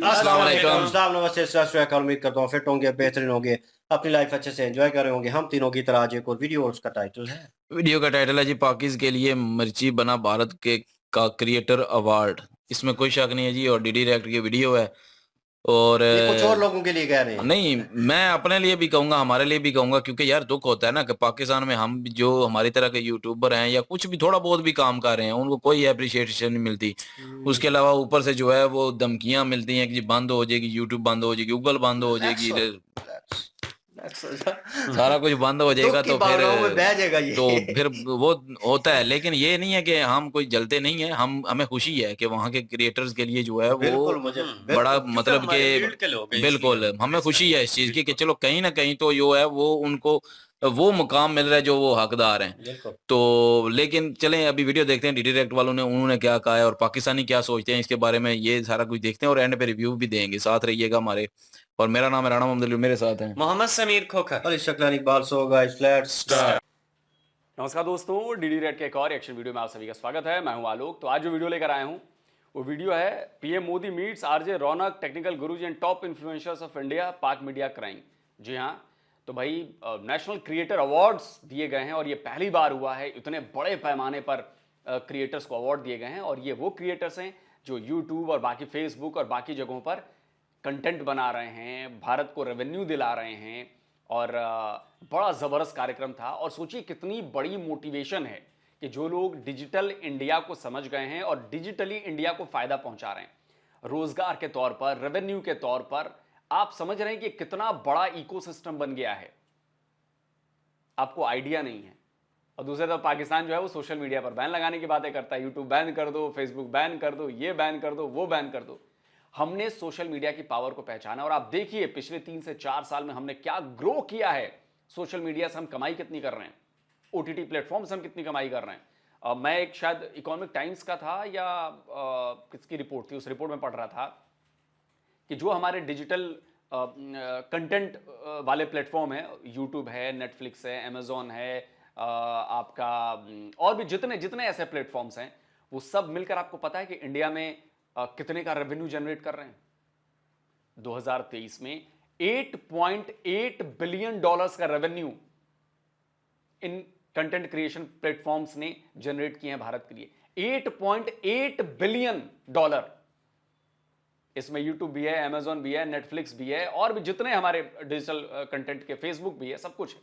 अस्सलाम वालेकुम। अस्सलाम नमस्ते सत उम्मीद करता हूँ फिट होंगे, बेहतरीन होंगे, अपनी लाइफ अच्छे से एंजॉय कर रहे होंगे। हम तीनों की तरह आज एक और वीडियो और उसका टाइटल है वीडियो का टाइटल है जी, पाकिज़ के लिए मिर्ची बना भारत के का क्रिएटर अवार्ड। इसमें कोई शक नहीं है जी, और डीडी रिएक्ट की वीडियो है। और ये कुछ और लोगों के लिए कह रहे हैं। नहीं, मैं अपने लिए भी कहूँगा, हमारे लिए भी कहूँगा, क्योंकि यार दुःख होता है ना कि पाकिस्तान में हम जो हमारी तरह के यूट्यूबर हैं या कुछ भी थोड़ा बहुत भी काम कर रहे हैं, उनको कोई एप्रिसिएशन नहीं मिलती। उसके अलावा ऊपर से जो है वो धमकियाँ मिलती हैं कि जी बंद हो जाएगी, यूट्यूब बंद हो जाएगी, गूगल बंद हो जाएगी, सारा कुछ बंद हो जाएगा, दुख की भावनाओं में बह जाएगा तो ये। फिर वो होता है। लेकिन ये नहीं है कि हम कोई जलते नहीं है, हमें खुशी है कि वहाँ के क्रिएटर्स के लिए जो है बिल्कुल वो मुझे बड़ा बिल्कुल क्योंकि मतलब हमारे फील्ड के लोग कि हैं बिल्कुल इसलिए हमें खुशी है इस चीज़ की कि चलो कहीं न कहीं तो जो है वो उनको वो मुकाम मिल रहा है जो वो हकदार हैं। बिल्कुल। तो लेकिन चलें अभी वीडियो देखते हैं डीडी रिएक्ट वालों ने उन्होंने क्या कहा है और पाकिस्तानी क्या सोचते हैं इसके बारे में, ये सारा कुछ देखते हैं और एंड पे रिव्यू भी देंगे। साथ रहिएगा हमारे। और मेरा नाम है राणा मोहम्मद अली, मेरे साथ हैं Mohammad Sameer Khokhar. Ali Shaklani Iqbal so guys let's start. नमस्कार दोस्तों, डीडी रेड के एक और एक्शन वीडियो में आप सभी का स्वागत है। मैं हूं आलोक। तो आज जो वीडियो लेकर आया हूं वो वीडियो है PM Modi meets RJ Raunak, technical Guruji and top influencers of India, पाक मीडिया क्राइम। जी हां, तो भाई नेशनल क्रिएटर अवार्ड्स दिए गए हैं और ये पहली बार हुआ है इतने बड़े पैमाने पर क्रिएटर्स को अवार्ड दिए गए हैं। और ये वो क्रिएटर्स हैं जो यूट्यूब और बाकी फेसबुक और बाकी जगहों पर कंटेंट बना रहे हैं, भारत को रेवेन्यू दिला रहे हैं। और बड़ा ज़बरदस्त कार्यक्रम था। और सोचिए कितनी बड़ी मोटिवेशन है कि जो लोग डिजिटल इंडिया को समझ गए हैं और डिजिटली इंडिया को फ़ायदा पहुंचा रहे हैं, रोज़गार के तौर पर, रेवेन्यू के तौर पर। आप समझ रहे हैं कि कितना बड़ा इकोसिस्टम बन गया है, आपको आइडिया नहीं है। और दूसरी तरफ पाकिस्तान जो है वो सोशल मीडिया पर बैन लगाने की बातें करता है, यूट्यूब बैन कर दो, फेसबुक बैन कर दो, ये बैन कर दो, वो बैन कर दो। हमने सोशल मीडिया की पावर को पहचाना और आप देखिए पिछले 3 से 4 साल में हमने क्या ग्रो किया है। सोशल मीडिया से हम कमाई कितनी कर रहे हैं, ओटीटी प्लेटफॉर्म से हम कितनी कमाई कर रहे हैं। मैं एक शायद इकोनॉमिक टाइम्स का था या किसकी रिपोर्ट थी, उस रिपोर्ट में पढ़ रहा था कि जो हमारे डिजिटल कंटेंट वाले प्लेटफॉर्म है, यूट्यूब है, नेटफ्लिक्स है, अमेजोन है, आपका और भी जितने जितने ऐसे प्लेटफॉर्म्स हैं, वो सब मिलकर आपको पता है कि इंडिया में कितने का रेवेन्यू जनरेट कर रहे हैं। 2023 में 8.8 बिलियन डॉलर्स का revenue in content creation platforms ने जनरेट किए हैं भारत के लिए। 8.8 बिलियन डॉलर। इसमें यूट्यूब भी है, अमेजॉन भी है, नेटफ्लिक्स भी है और भी जितने हमारे डिजिटल कंटेंट के, फेसबुक भी है, सब कुछ है।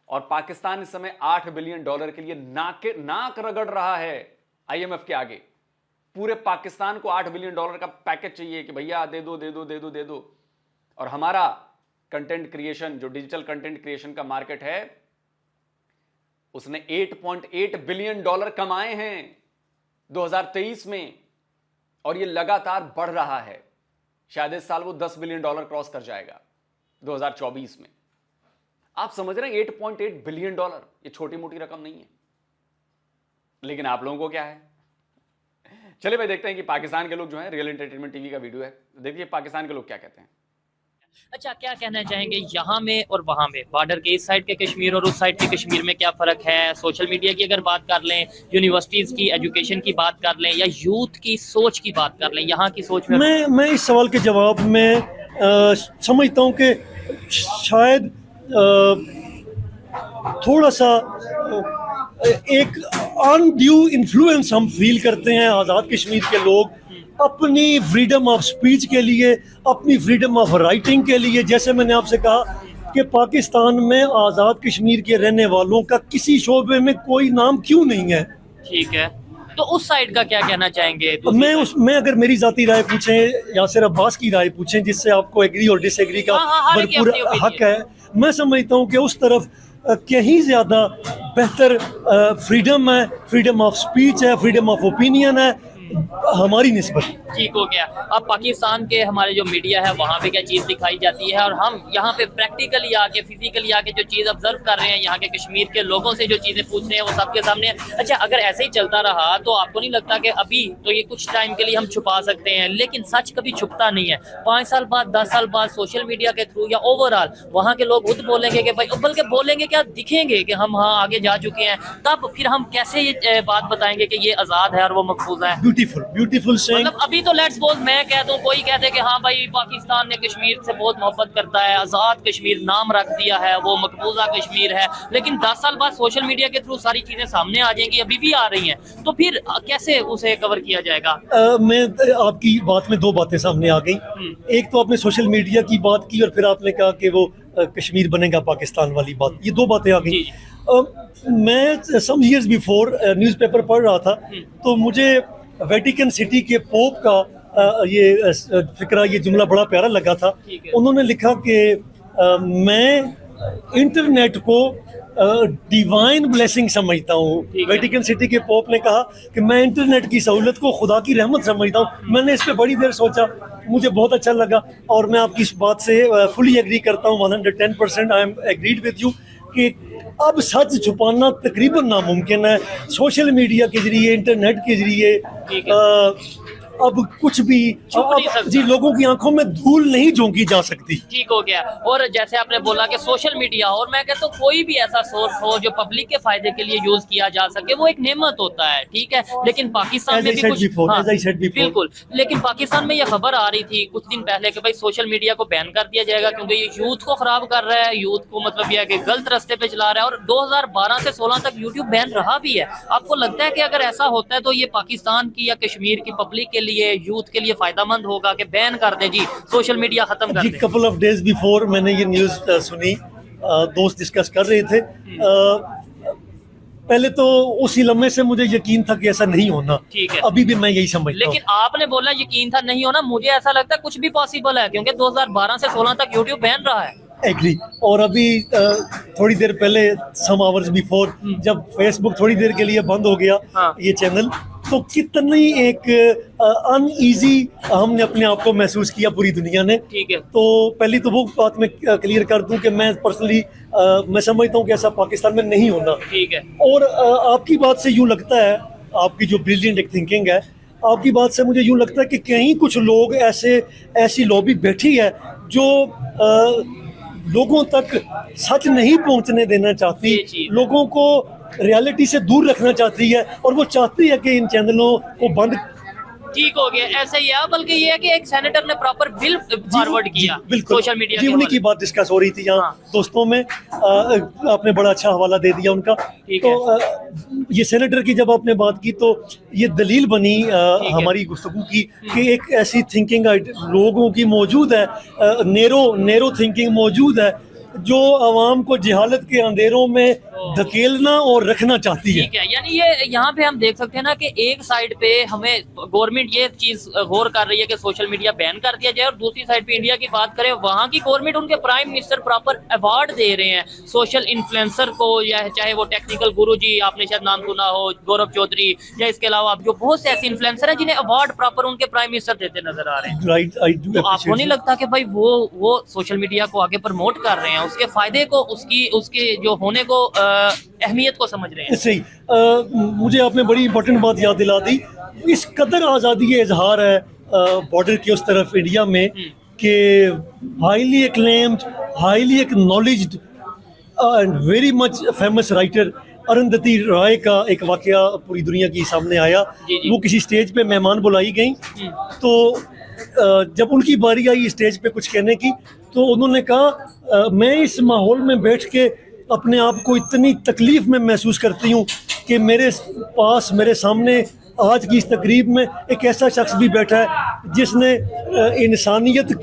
और पाकिस्तान इस समय 8 बिलियन डॉलर के लिए नाक रगड़ रहा है आईएमएफ के आगे। पूरे पाकिस्तान को 8 बिलियन डॉलर का पैकेज चाहिए कि भैया दे दो दे दो दे दो दे दो। और हमारा कंटेंट क्रिएशन, जो डिजिटल कंटेंट क्रिएशन का मार्केट है, उसने 8.8 बिलियन डॉलर कमाए हैं 2023 में और ये लगातार बढ़ रहा है। शायद इस साल वो 10 बिलियन डॉलर क्रॉस कर जाएगा 2024 में। आप समझ रहे हैं 8.8 बिलियन डॉलर ये छोटी मोटी रकम नहीं है। लेकिन आप लोगों को क्या है? चलिए भाई देखते हैं कि पाकिस्तान के लोग जो हैं, रियल एंटरटेनमेंट टीवी का वीडियो है, देखिए पाकिस्तान के लोग क्या कहते हैं। अच्छा, क्या कहना चाहेंगे यहाँ में और वहाँ में, बॉर्डर के इस साइड के कश्मीर और उस साइड के कश्मीर में क्या फ़र्क है? सोशल मीडिया की अगर बात कर लें, यूनिवर्सिटीज़ की एजुकेशन की बात कर लें या यूथ की सोच की बात कर लें, यहाँ की सोच में मैं इस सवाल के जवाब में समझता हूँ कि शायद थोड़ा सा एक अनड्यू इन्फ्लुएंस हम फील करते हैं आज़ाद कश्मीर के लोग अपनी फ्रीडम ऑफ स्पीच के लिए, अपनी फ्रीडम ऑफ राइटिंग के लिए। जैसे मैंने आपसे कहा कि पाकिस्तान में आज़ाद कश्मीर के रहने वालों का किसी शोबे में कोई नाम क्यों नहीं है? ठीक है, तो उस साइड का क्या कहना चाहेंगे? मैं अगर मेरी जाती राय पूछें या सिर्फ अब्बास की राय पूछें, जिससे आपको एग्री और डिसएग्री का भरपूर हक है, मैं समझता हूँ कि उस तरफ कहीं ज़्यादा बेहतर फ्रीडम है, फ्रीडम ऑफ स्पीच है, फ्रीडम ऑफ ओपिनियन है हमारी निस्बत। ठीक हो गया। अब पाकिस्तान के हमारे जो मीडिया है वहाँ पे क्या चीज़ दिखाई जाती है और हम यहाँ पे प्रैक्टिकली आके, फिजिकली आके जो चीज़ ऑब्जर्व कर रहे हैं, यहाँ के कश्मीर के लोगों से जो चीज़ें पूछ रहे हैं वो सबके सामने। अच्छा, अगर ऐसे ही चलता रहा तो आपको नहीं लगता कि अभी तो ये कुछ टाइम के लिए हम छुपा सकते हैं, लेकिन सच कभी छुपता नहीं है। 5 साल बाद, 10 साल बाद सोशल मीडिया के थ्रू या ओवरऑल वहाँ के लोग खुद बोलेंगे कि भाई, बल्कि बोलेंगे क्या, दिखेंगे कि हम हाँ आगे जा चुके हैं। तब फिर हम कैसे ये बात बताएंगे कि ये आज़ाद है और वो महफूज है? Beauty beautiful saying. मतलब अभी तो लेट्स सपोज मैं कह दूं, कोई कहते कि हाँ भाई पाकिस्तान ने कश्मीर से बहुत मोहब्बत करता है, आज़ाद कश्मीर नाम रख दिया है, वो मकबूजा कश्मीर है, लेकिन 10 साल बाद सोशल मीडिया के थ्रू सारी चीजें सामने आ जाएंगी, अभी भी आ रही हैं, तो फिर कैसे उसे कवर किया जाएगा? मैं आपकी बात में दो बातें सामने आ गई। एक तो आपने सोशल मीडिया की बात की और फिर आपने कहा कि वो कश्मीर बनेगा पाकिस्तान वाली बात, ये दो बातें आ गई। मैं सम इयर्स बिफोर न्यूज़पेपर पढ़ रहा था, तो मुझे वेटिकन सिटी के पोप का ये फिक्रा, ये जुमला बड़ा प्यारा लगा था। उन्होंने लिखा कि मैं इंटरनेट को डिवाइन ब्लेसिंग समझता हूँ। वेटिकन सिटी के पोप ने कहा कि मैं इंटरनेट की सहूलत को खुदा की रहमत समझता हूँ। मैंने इस पे बड़ी देर सोचा, मुझे बहुत अच्छा लगा और मैं आपकी इस बात से फुली एग्री करता हूँ, 110% I am agreed with you कि अब सच छुपाना तकरीबन नामुमकिन है। सोशल मीडिया के जरिए, इंटरनेट के जरिए अब कुछ भी जी लोगों की आंखों में धूल नहीं झोंकी जा सकती। ठीक हो गया। और जैसे आपने बोला कि सोशल मीडिया, और मैं कहता हूँ कोई भी ऐसा सोर्स हो जो पब्लिक के फायदे के लिए यूज किया जा सके, वो एक नेमत होता है, ठीक है। लेकिन पाकिस्तान में भी कुछ बिल्कुल, लेकिन पाकिस्तान में ये खबर आ रही थी कुछ दिन पहले कि भाई सोशल मीडिया को बैन कर दिया जाएगा क्योंकि ये यूथ को खराब कर रहा है, यूथ को मतलब यह कि गलत रास्ते पे चला रहा है। और 2012 से 16 तक यूट्यूब बैन रहा भी है। आपको लगता है कि अगर ऐसा होता है तो ये पाकिस्तान की या कश्मीर की पब्लिक के लिए, यूथ के लिए फायदेमंद होगा कि बैन कर दे जी, सोशल मीडिया खत्म कर दे? कपल ऑफ डेज बिफोर मैंने ये न्यूज़ सुनी, दोस्त डिस्कस कर रहे थे। पहले तो उसी लम्हे से मुझे यकीन था कि ऐसा नहीं होना, ठीक है, अभी भी मैं यही समझता हूं। लेकिन आपने बोला यकीन था नहीं होना, मुझे ऐसा लगता है कुछ भी पॉसिबल है क्योंकि 2012 से 16 तक यूट्यूब बैन रहा है। एग्री। और अभी थोड़ी देर पहले, सम आवर्स बिफोर, जब फेसबुक थोड़ी देर के लिए बंद हो गया, ये चैनल, तो कितनी एक अनईजी हमने अपने आप को महसूस किया पूरी दुनिया ने। ठीक है। तो पहली तो वो बात मैं क्लियर कर दूं कि मैं पर्सनली मैं समझता हूं कि ऐसा पाकिस्तान में नहीं होना। ठीक है। और आपकी बात से यूं लगता है, आपकी जो ब्रिलियंट एक थिंकिंग है, आपकी बात से मुझे यूं लगता है कि कहीं कुछ लोग ऐसी लॉबी बैठी है जो लोगों तक सच नहीं पहुंचने देना चाहती, लोगों को रियलिटी से दूर रखना चाहती है, और वो चाहती है कि इन चैनलों को बंद। ठीक हो गया, ऐसा ही है। बल्कि ये है कि एक सेनेटर ने प्रॉपर बिल फॉरवर्ड किया सोशल मीडिया जी, उन्हीं की बात डिस्कस हो रही थी यहाँ दोस्तों में। आपने बड़ा अच्छा हवाला दे दिया उनका। तो ये सेनेटर की जब आपने बात की तो ये दलील बनी हमारी गुफ्तगू की कि एक ऐसी थिंकिंग लोगों की मौजूद है, नेरो थिंकिंग मौजूद है, जो आवाम को जहालत के अंधेरों में धकेलना और रखना चाहती है। ठीक है, यानी ये यहाँ पे हम देख सकते हैं ना कि एक साइड पे हमें गवर्नमेंट ये चीज गौर कर रही है कि सोशल मीडिया बैन कर दिया जाए, और दूसरी साइड पे इंडिया की बात करें, वहाँ की गवर्नमेंट, उनके प्राइम मिनिस्टर प्रॉपर अवार्ड दे रहे हैं सोशल इन्फ्लुएंसर को, या चाहे वो टेक्निकल गुरु जी, आपने शायद नाम सुना हो, गौरव चौधरी, या इसके अलावा जो बहुत से ऐसे इन्फ्लुएंसर हैं जिन्हें अवार्ड प्रॉपर उनके प्राइम मिनिस्टर देते नजर आ रहे हैं। तो आपको नहीं लगता कि भाई वो सोशल मीडिया को आगे प्रमोट कर रहे हैं, उसके फायदे को, उसके जो होने को, अहमियत को समझ रहे हैं? सही। मुझे आपने बड़ी इंपॉर्टेंट बात याद दिला दी। इस कदर आज़ादी इजहार है बॉर्डर की उस तरफ इंडिया में कि highly acclaimed, highly acknowledged and very much famous writer Arundhati Roy का एक वाकया पूरी दुनिया की सामने आया। वो किसी स्टेज पे मेहमान बुलाई गई, तो जब उनकी बारी आई स्टेज पे कुछ कहने की, तो उन्होंने कहा मैं इस माहौल में बैठ के अपने आप को इतनी तकलीफ में महसूस करती हूँ कि मेरे पास, मेरे सामने आज की इस तकरीब में एक ऐसा शख्स भी बैठा है जिसने इंसानियत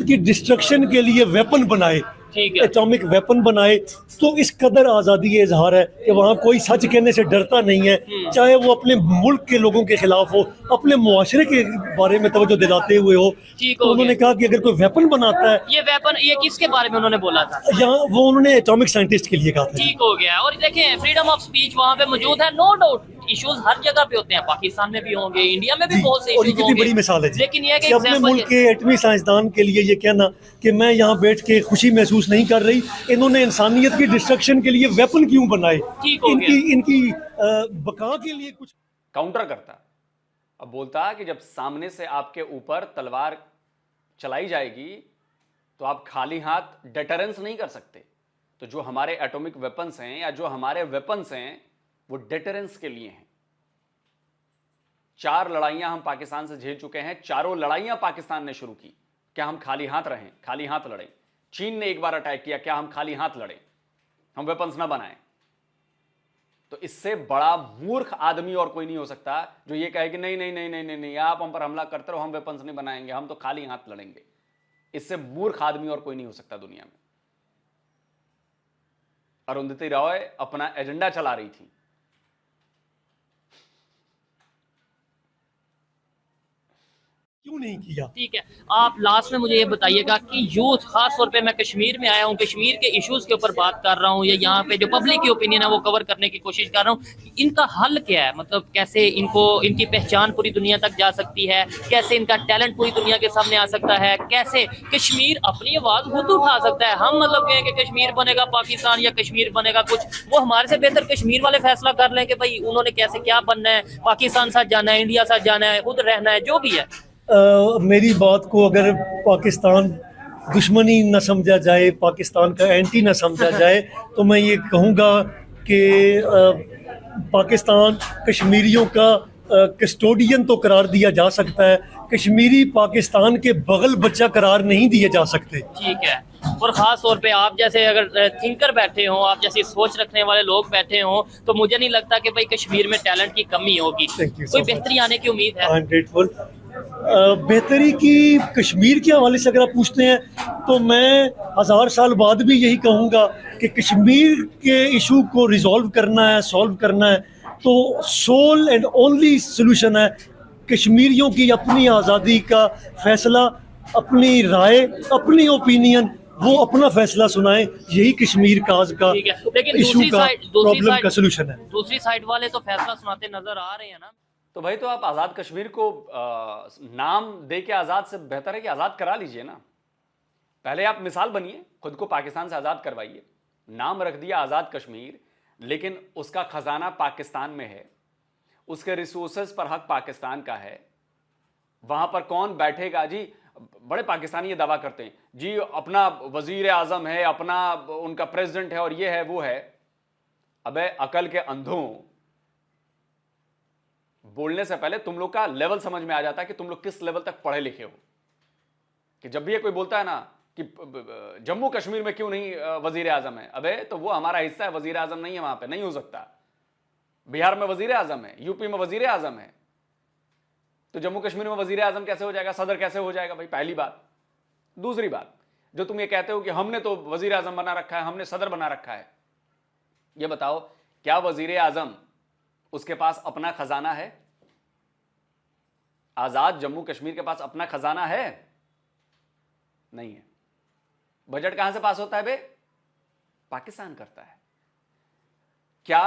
की डिस्ट्रक्शन के लिए वेपन बनाए, एटॉमिक वेपन बनाए। तो इस कदर आज़ादी इजहार है कि वहाँ कोई सच कहने से डरता नहीं है, चाहे वो अपने मुल्क के लोगों के खिलाफ हो, अपने मुआशरे के बारे में तवज्जो दिलाते हुए हो। तो उन्होंने कहा कि अगर कोई वेपन बनाता है, ये वेपन, ये किसके बारे में उन्होंने बोला था? यहाँ वो उन्होंने एटॉमिक साइंटिस्ट के लिए कहा था। ठीक हो गया। और देखें, फ्रीडम ऑफ स्पीच वहाँ पे मौजूद है, नो डाउट। इश्यूज हर जगह पे होते हैं, पाकिस्तान में भी होंगे, इंडिया में भी बहुत से इश्यूज होंगे। कितनी बड़ी मिसाल है जी। लेकिन ये कि अपने मुल्क के एटमी साइंसदान के लिए ये कहना कि मैं यहाँ बैठ के खुशी महसूस नहीं कर रही, इन्होंने इंसानियत की डिस्ट्रक्शन के लिए वेपन क्यों बनाए, इनकी बका के लिए कुछ काउंटर करता। अब बोलता कि जब सामने से आपके ऊपर तलवार चलाई जाएगी तो आप खाली हाथ डेटरेंस नहीं कर सकते। तो जो हमारे एटॉमिक वेपन्स हैं या जो हमारे वेपन्स हैं वो डेटरेंस के लिए हैं। 4 लड़ाइयां हम पाकिस्तान से झेल चुके हैं, चारों लड़ाइयां पाकिस्तान ने शुरू की। क्या हम खाली हाथ रहें, खाली हाथ लड़ें? चीन ने एक बार अटैक किया, क्या हम खाली हाथ लड़ें, हम वेपन्स ना बनाएं? तो इससे बड़ा मूर्ख आदमी और कोई नहीं हो सकता जो ये कहे कि नहीं नहीं नहीं नहीं नहीं नहीं, आप हम पर हमला करते रहो, हम वेपन्स नहीं बनाएंगे, हम तो खाली हाथ लड़ेंगे। इससे मूर्ख आदमी और कोई नहीं हो सकता दुनिया में। अरुंधति रॉय अपना एजेंडा चला रही थी। क्यों नहीं किया? ठीक है, आप लास्ट में मुझे ये बताइएगा कि यूथ, खास तौर पे मैं कश्मीर में आया हूँ, कश्मीर के इश्यूज के ऊपर बात कर रहा हूँ, या यहाँ पे जो पब्लिक की ओपिनियन है वो कवर करने की कोशिश कर रहा हूँ। इनका हल क्या है? मतलब कैसे इनको, इनकी पहचान पूरी दुनिया तक जा सकती है, कैसे इनका टैलेंट पूरी दुनिया के सामने आ सकता है, कैसे कश्मीर अपनी आवाज खुद उठा सकता है? हम मतलब कहें कि कश्मीर बनेगा पाकिस्तान या कश्मीर बनेगा कुछ, वो हमारे से बेहतर कश्मीर वाले फैसला कर लें कि भाई उन्होंने कैसे क्या बनना है, पाकिस्तान साथ जाना है, इंडिया साथ जाना है, खुद रहना है, जो भी है। मेरी बात को अगर पाकिस्तान दुश्मनी न समझा जाए, पाकिस्तान का एंटी न समझा जाए, तो मैं ये कहूँगा कि पाकिस्तान कश्मीरियों का कस्टोडियन तो करार दिया जा सकता है, कश्मीरी पाकिस्तान के बगल बच्चा करार नहीं दिए जा सकते। ठीक है, और ख़ास तौर पे आप जैसे अगर थिंकर बैठे हों, आप जैसी सोच रखने वाले लोग बैठे हों, तो मुझे नहीं लगता कि भाई कश्मीर में टैलेंट की कमी होगी। कोई बेहतरी आने की उम्मीद है? I am grateful. बेहतरी की कश्मीर के हवाले से अगर आप पूछते हैं तो मैं 1000 साल बाद भी यही कहूँगा कि कश्मीर के इशू को रिजॉल्व करना है, सॉल्व करना है, तो सोल एंड ओनली सोल्यूशन है कश्मीरियों की अपनी आज़ादी का फैसला, अपनी राय, अपनी ओपिनियन, वो अपना फैसला सुनाएं, यही कश्मीर काज का इशू का प्रॉब्लम का सोल्यूशन है। दूसरी साइड वाले तो फैसला सुनाते नजर आ रहे हैं ना। तो भाई, तो आप आजाद कश्मीर को नाम दे के आजाद से बेहतर है कि आजाद करा लीजिए ना। पहले आप मिसाल बनिए, खुद को पाकिस्तान से आजाद करवाइए। नाम रख दिया आजाद कश्मीर, लेकिन उसका खजाना पाकिस्तान में है, उसके रिसोर्सेज पर हक पाकिस्तान का है। वहां पर कौन बैठेगा जी? बड़े पाकिस्तानी ये दावा करते हैं जी अपना वजीर आजम है, अपना उनका प्रेसिडेंट है, और ये है वो है। अबे अकल के अंधों, बोलने से पहले तुम लोग का लेवल समझ में आ जाता है कि तुम लोग किस लेवल तक पढ़े लिखे हो। कि जब भी ये कोई बोलता है ना कि जम्मू कश्मीर में क्यों नहीं वजीर आजम है, अबे तो वो हमारा हिस्सा है, वजीर आजम नहीं है वहां पे, नहीं हो सकता। बिहार में वजीर आजम है, यूपी में वजीर आजम है, तो जम्मू कश्मीर में वजीर आजम कैसे हो जाएगा, सदर कैसे हो जाएगा भाई? पहली बात। दूसरी बात, जो तुम ये कहते हो कि हमने तो वजीर आजम बना रखा है, हमने सदर बना रखा है, ये बताओ क्या वजीर आजम उसके पास अपना खजाना है? आजाद जम्मू कश्मीर के पास अपना खजाना है? नहीं है। बजट कहां से पास होता है बे? पाकिस्तान करता है। क्या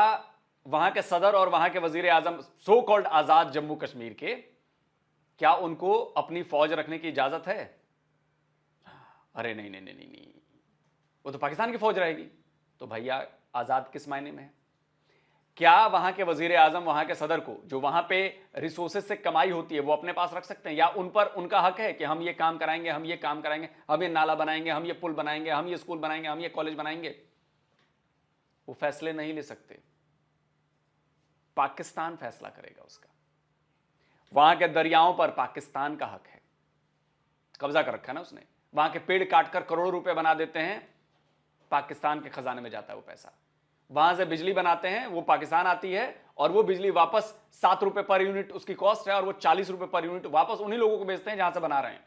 वहां के सदर और वहां के वजीर आजम, सो कॉल्ड आजाद जम्मू कश्मीर के, क्या उनको अपनी फौज रखने की इजाजत है? अरे नहीं नहीं नहीं नहीं, नहीं। वो तो पाकिस्तान की फौज रहेगी। तो भैया आजाद किस मायने में है? क्या वहां के वजीर आजम, वहां के सदर को जो वहां पे रिसोर्सेज से कमाई होती है वो अपने पास रख सकते हैं? या उन पर उनका हक है कि हम ये काम कराएंगे, हम ये काम कराएंगे, हम ये नाला बनाएंगे, हम ये पुल बनाएंगे, हम ये स्कूल बनाएंगे, हम ये कॉलेज बनाएंगे? वो फैसले नहीं ले सकते, पाकिस्तान फैसला करेगा उसका। वहां के दरियाओं पर पाकिस्तान का हक है, कब्जा कर रखा है ना उसने। वहां के पेड़ काटकर करोड़ों रुपए बना देते हैं, पाकिस्तान के खजाने में जाता है वो पैसा। वहां से बिजली बनाते हैं, वो पाकिस्तान आती है, और वो बिजली वापस 7 रुपए पर यूनिट उसकी कॉस्ट है, और वो 40 रुपए पर यूनिट वापस उन्हीं लोगों को बेचते हैं जहां से बना रहे हैं।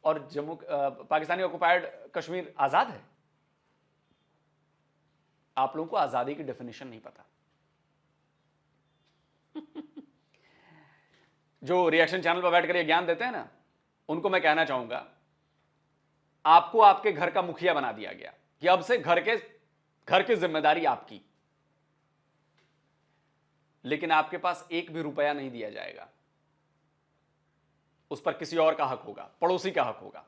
और जम्मू पाकिस्तानी ऑक्युपाइड कश्मीर आजाद है। आप लोगों को आजादी की डेफिनेशन नहीं पता। जो रिएक्शन चैनल पर बैठकर ये ज्ञान देते हैं ना, उनको मैं कहना चाहूंगा, आपको आपके घर का मुखिया बना दिया गया कि अब से घर की जिम्मेदारी आपकी, लेकिन आपके पास एक भी रुपया नहीं दिया जाएगा। उस पर किसी और का हक होगा, पड़ोसी का हक होगा।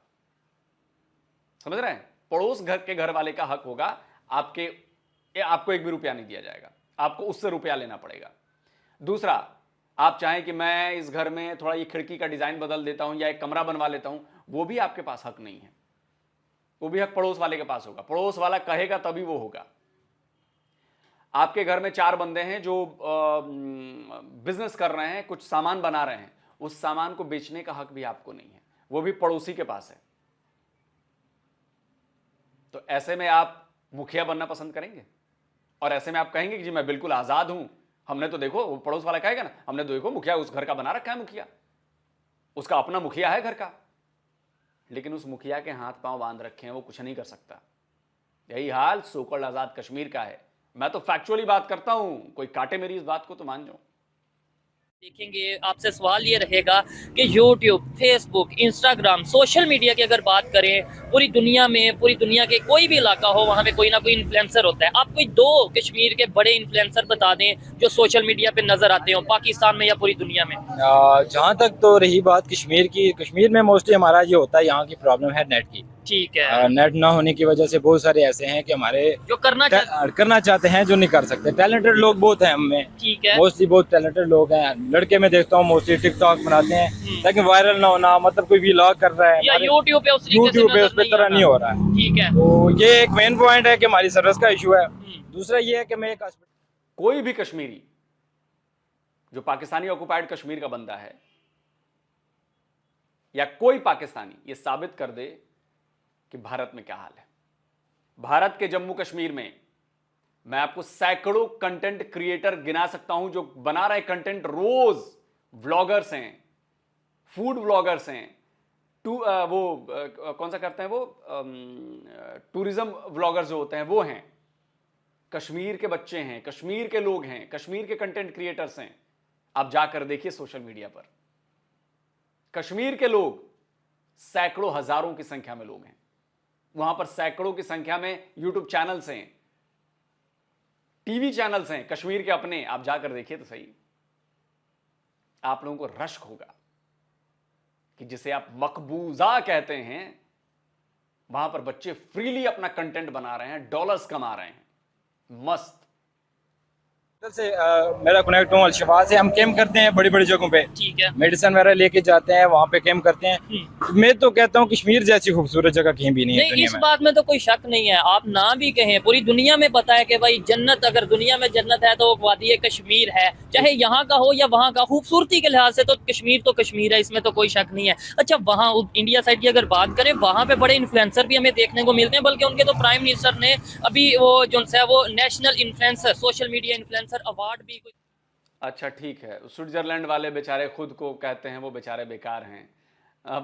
समझ रहे हैं? पड़ोस घर के घर वाले का हक होगा। आपको एक भी रुपया नहीं दिया जाएगा, आपको उससे रुपया लेना पड़ेगा। दूसरा, आप चाहें कि मैं इस घर में थोड़ा ये खिड़की का डिजाइन बदल देता हूं या एक कमरा बनवा लेता हूं, वो भी आपके पास हक नहीं है। वो भी हक पड़ोस वाले के पास होगा। पड़ोस वाला कहेगा तभी वो होगा। आपके घर में 4 बंदे हैं जो बिजनेस कर रहे हैं, कुछ सामान बना रहे हैं, उस सामान को बेचने का हक भी आपको नहीं है, वो भी पड़ोसी के पास है। तो ऐसे में आप मुखिया बनना पसंद करेंगे? और ऐसे में आप कहेंगे कि जी मैं बिल्कुल आजाद हूं, हमने तो देखो, वो पड़ोस वाला कहेगा ना, हमने तो देखो मुखिया उस घर का बना रखा है, मुखिया उसका अपना मुखिया है घर का, लेकिन उस मुखिया के हाथ पांव बांध रखे हैं, वो कुछ नहीं कर सकता। यही हाल सोकल्ड आजाद कश्मीर का है। मैं तो फैक्चुअली बात करता हूं, कोई काटे मेरी इस बात को तो मान जाओ। देखेंगे आपसे सवाल ये रहेगा कि YouTube, Facebook, Instagram, social media की अगर बात करें, पूरी दुनिया में, पूरी दुनिया के कोई भी इलाका हो, वहाँ पे कोई ना कोई इन्फ्लुएंसर होता है। आप कोई 2 कश्मीर के बड़े इन्फ्लुएंसर बता दें जो सोशल मीडिया पे नजर आते हो, पाकिस्तान में या पूरी दुनिया में। जहाँ तक तो रही बात कश्मीर की, कश्मीर में मोस्टली हमारा ये होता है, यहाँ की प्रॉब्लम है नेट की। ठीक है। नेट ना होने की वजह से बहुत सारे ऐसे हैं कि हमारे जो करना चाहते हैं जो नहीं कर सकते। टैलेंटेड लोग बहुत हैं हम में, ठीक है, मोस्टली बहुत टैलेंटेड लोग हैं। लड़के मैं देखता हूँ मोस्टली टिकटॉक बनाते हैं, लेकिन वायरल ना होना, मतलब कोई व्लॉग कर रहा है या यूट्यूब पे उस तरह नहीं हो रहा है। ठीक है, तो ये एक मेन पॉइंट है कि हमारी सर्विस का इशू है। दूसरा ये है कि मैं एक कोई भी कश्मीरी जो पाकिस्तानी ऑक्युपाइड कश्मीर का बंदा है, या कोई पाकिस्तानी ये साबित कर दे कि भारत में क्या हाल है। भारत के जम्मू कश्मीर में मैं आपको सैकड़ों कंटेंट क्रिएटर गिना सकता हूं जो बना रहे कंटेंट, रोज व्लॉगर्स हैं, फूड व्लॉगर्स हैं, कौन सा करते हैं वो, टूरिज्म व्लॉगर्स जो होते हैं वो हैं, कश्मीर के बच्चे हैं, कश्मीर के लोग हैं, कश्मीर के कंटेंट क्रिएटर्स हैं। आप जाकर देखिए सोशल मीडिया पर, कश्मीर के लोग सैकड़ों हजारों की संख्या में लोग हैं वहां पर, सैकड़ों की संख्या में यूट्यूब चैनल्स हैं, टीवी चैनल्स हैं कश्मीर के अपने। आप जाकर देखिए तो सही, आप लोगों को रश्क होगा कि जिसे आप मकबूजा कहते हैं, वहां पर बच्चे फ्रीली अपना कंटेंट बना रहे हैं, डॉलर्स कमा रहे हैं, मस्त। से मेरा कनेक्ट हूँ अल-शफा से, हम कैंप करते हैं बड़ी बड़ी जगहों पे, ठीक है, मेडिसिन वगैरह लेके जाते हैं, वहाँ पे कैंप करते हैं। मैं तो कहता हूँ कश्मीर जैसी खूबसूरत जगह कहीं भी नहीं है दुनिया इस बात में तो कोई शक नहीं है। आप ना भी कहें, पूरी दुनिया में पता है कि भाई जन्नत, अगर दुनिया में जन्नत है तो वो वादी कश्मीर है, चाहे यहाँ का हो या वहाँ का। खूबसूरती के लिहाज से तो कश्मीर है, इसमें तो कोई शक नहीं है। अच्छा, वहाँ इंडिया साइड की अगर बात करें, वहाँ पे बड़े इन्फ्लुएंसर भी हमें देखने को मिलते हैं, बल्कि उनके तो प्राइम मिनिस्टर ने अभी वो जो है वो national influencer, social media influencer award भी। अच्छा ठीक है, स्विट्जरलैंड वाले बेचारे खुद को कहते हैं वो बेचारे बेकार हैं,